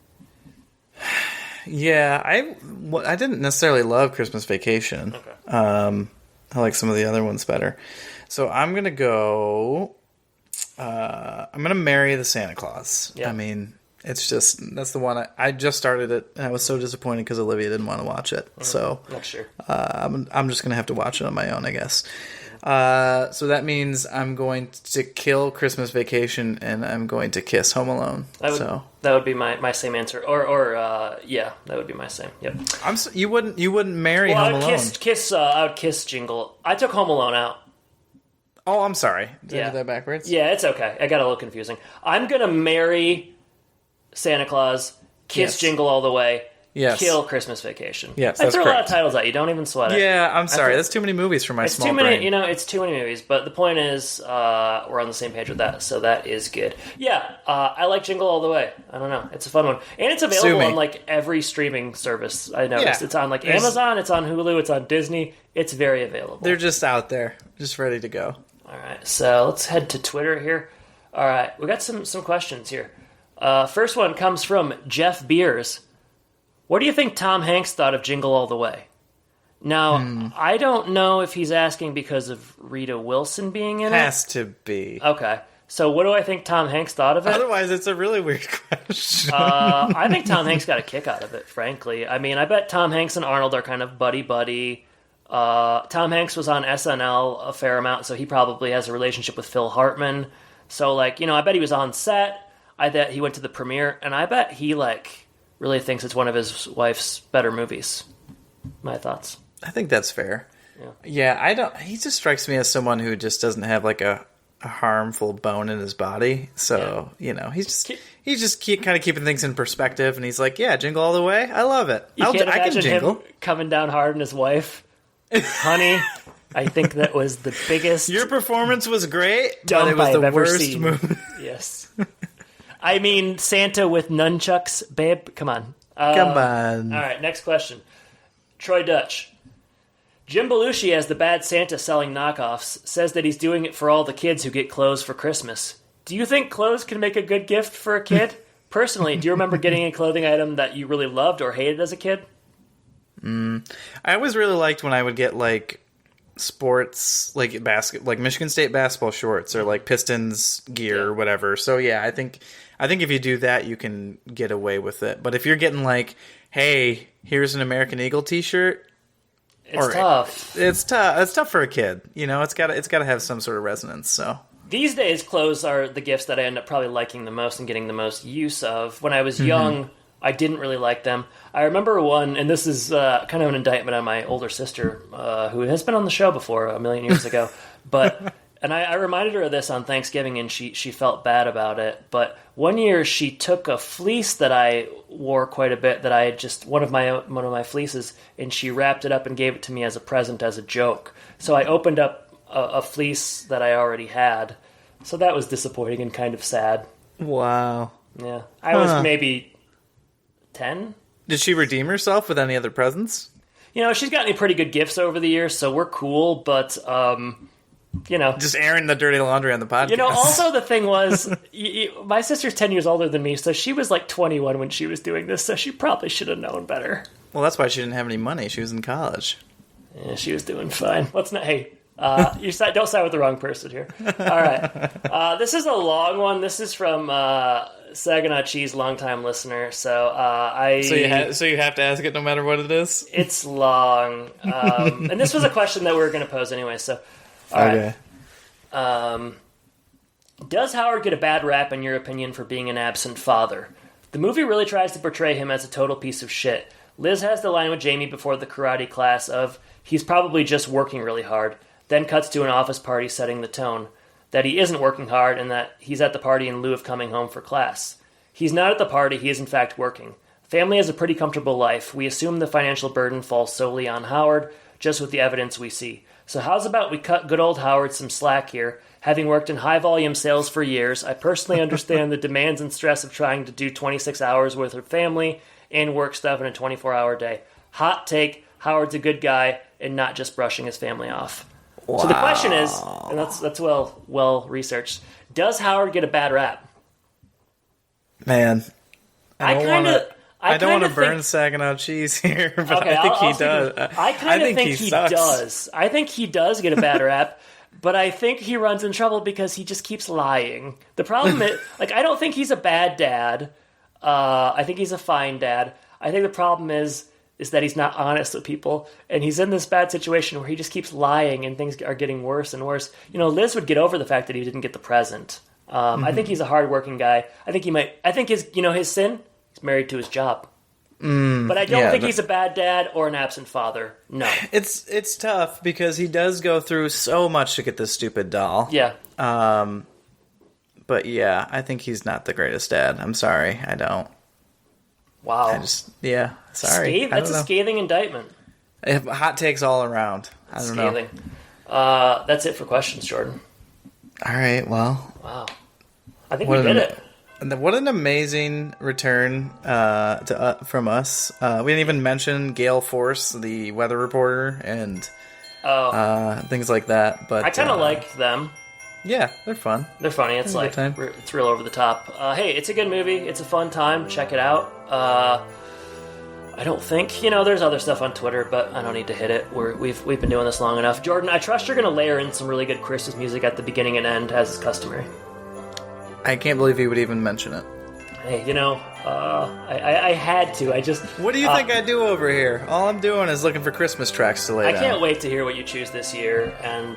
Yeah, I didn't necessarily love Christmas Vacation. Okay. I like some of the other ones better. So I'm gonna go. I'm gonna marry the Santa Claus. Yeah. I mean, that's the one I just started it, and I was so disappointed because Olivia didn't want to watch it. So not sure. I'm just gonna have to watch it on my own, I guess. So that means I'm going to kill Christmas Vacation, and I'm going to kiss Home Alone. That would be my same answer, or that would be my same. Yep. You wouldn't marry Home Alone. I would kiss Jingle. I took Home Alone out. Oh, I'm sorry. Did I do that backwards? Yeah, it's okay. I got a little confusing. I'm gonna marry Santa Claus, kiss Jingle All the Way. Yes. Kill Christmas Vacation. Yes, I threw a lot of titles at you. Don't even sweat it. Yeah, I'm sorry. That's too many movies for my small brain. It's too many movies. But the point is, we're on the same page with that, so that is good. Yeah, I like Jingle All the Way. I don't know. It's a fun one. And it's available on, like, every streaming service, I noticed. Yeah. It's on, like, Amazon. It's on Hulu. It's on Disney. It's very available. They're just out there. Just ready to go. All right, so let's head to Twitter here. All right, we got some questions here. First one comes from Jeff Beers. What do you think Tom Hanks thought of Jingle All the Way? Now, I don't know if he's asking because of Rita Wilson being in it. Has to be. Okay. So what do I think Tom Hanks thought of it? Otherwise, it's a really weird question. I think Tom Hanks got a kick out of it, frankly. I mean, I bet Tom Hanks and Arnold are kind of buddy-buddy. Tom Hanks was on SNL a fair amount, so he probably has a relationship with Phil Hartman. So, like, I bet he was on set. I bet he went to the premiere, and I bet he, like, really thinks it's one of his wife's better movies. My thoughts. I think that's fair. Yeah, he just strikes me as someone who just doesn't have, like, a harmful bone in his body. So, he's just kind of keeping things in perspective, and he's like, yeah, Jingle All the Way. I love it. I can jingle. Him coming down hard on his wife. Honey, I think that was the biggest... Your performance was great, but it was the worst movie. Yes. I mean, Santa with nunchucks, babe. Come on. Come on. All right, next question. Troy Dutch. Jim Belushi, as the bad Santa selling knockoffs, says that he's doing it for all the kids who get clothes for Christmas. Do you think clothes can make a good gift for a kid? Personally, do you remember getting a clothing item that you really loved or hated as a kid? I always really liked when I would get, like, sports, like Michigan State basketball shorts or, like, Pistons gear or whatever. So, yeah, I think if you do that, you can get away with it. But if you're getting, like, hey, here's an American Eagle t-shirt, it's tough. It's tough. It's tough for a kid. It's got to have some sort of resonance. So these days, clothes are the gifts that I end up probably liking the most and getting the most use of. When I was young, I didn't really like them. I remember one, and this is kind of an indictment on my older sister, who has been on the show before a million years ago. And I reminded her of this on Thanksgiving, and she felt bad about it. But one year, she took a fleece that I wore quite a bit, that I had just one of my fleeces, and she wrapped it up and gave it to me as a present, as a joke. So I opened up a fleece that I already had. So that was disappointing and kind of sad. Wow. Yeah, I was maybe 10. Did she redeem herself with any other presents? She's gotten me pretty good gifts over the years, so we're cool. But just airing the dirty laundry on the podcast. Also the thing was, my sister's 10 years older than me, so she was like 21 when she was doing this, so she probably should have known better. Well, that's why she didn't have any money. She was in college. Yeah, she was doing fine. Hey, don't side with the wrong person here. All right. This is a long one. This is from Saginaw Cheese, longtime listener. So So you have to ask it no matter what it is? It's long. And this was a question that we were going to pose anyway, so... All right. Does Howard get a bad rap, in your opinion, for being an absent father? The movie really tries to portray him as a total piece of shit. Liz has the line with Jamie before the karate class of, he's probably just working really hard, then cuts to an office party setting the tone, that he isn't working hard and that he's at the party in lieu of coming home for class. He's not at the party, he is in fact working. Family has a pretty comfortable life. We assume the financial burden falls solely on Howard, just with the evidence we see. So how's about we cut good old Howard some slack here? Having worked in high-volume sales for years, I personally understand the demands and stress of trying to do 26 hours worth of family and work stuff in a 24-hour day. Hot take, Howard's a good guy and not just brushing his family off. Wow. So the question is, and that's well researched, does Howard get a bad rap? Man, I don't want to burn think, Saginaw Cheese here, but okay, I think he does. I kind of think he does. I think he does get a bad rap, but I think he runs in trouble because he just keeps lying. The problem is, I don't think he's a bad dad. I think he's a fine dad. I think the problem is that he's not honest with people, and he's in this bad situation where he just keeps lying, and things are getting worse and worse. Liz would get over the fact that he didn't get the present. I think he's a hardworking guy. I think his sin. He's married to his job. But I don't think he's a bad dad or an absent father. No. It's tough because he does go through so much to get this stupid doll. Yeah. But yeah, I think he's not the greatest dad. I'm sorry. I don't. Wow. Sorry. That's a scathing indictment. Hot takes all around. I don't know. That's it for questions, Jordan. All right, well. Wow. I think we did it. What an amazing return from us. We didn't even mention Gale Force, the weather reporter, and things like that. But I kind of like them. Yeah, they're fun. They're funny. It's it's real over the top. Hey, it's a good movie. It's a fun time. Check it out. I don't think. There's other stuff on Twitter, but I don't need to hit it. We've been doing this long enough. Jordan, I trust you're going to layer in some really good Christmas music at the beginning and end, as is customary. I can't believe he would even mention it. Hey, I had to. What do you think I do over here? All I'm doing is looking for Christmas tracks to lay down. I can't wait to hear what you choose this year. And,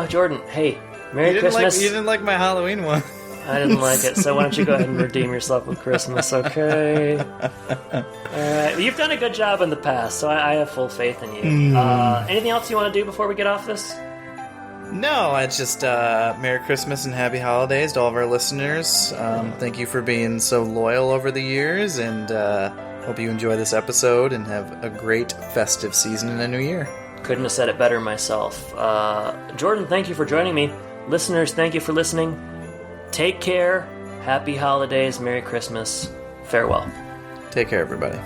Jordan, hey, Merry Christmas. You didn't like my Halloween one. I didn't like it, so why don't you go ahead and redeem yourself with Christmas, okay? Alright, you've done a good job in the past, so I have full faith in you. Anything else you want to do before we get off this? No, it's just Merry Christmas and Happy Holidays to all of our listeners. Thank you for being so loyal over the years, and hope you enjoy this episode and have a great festive season in the new year. Couldn't have said it better myself. Jordan, thank you for joining me. Listeners, thank you for listening. Take care. Happy holidays. Merry Christmas. Farewell. Take care, everybody.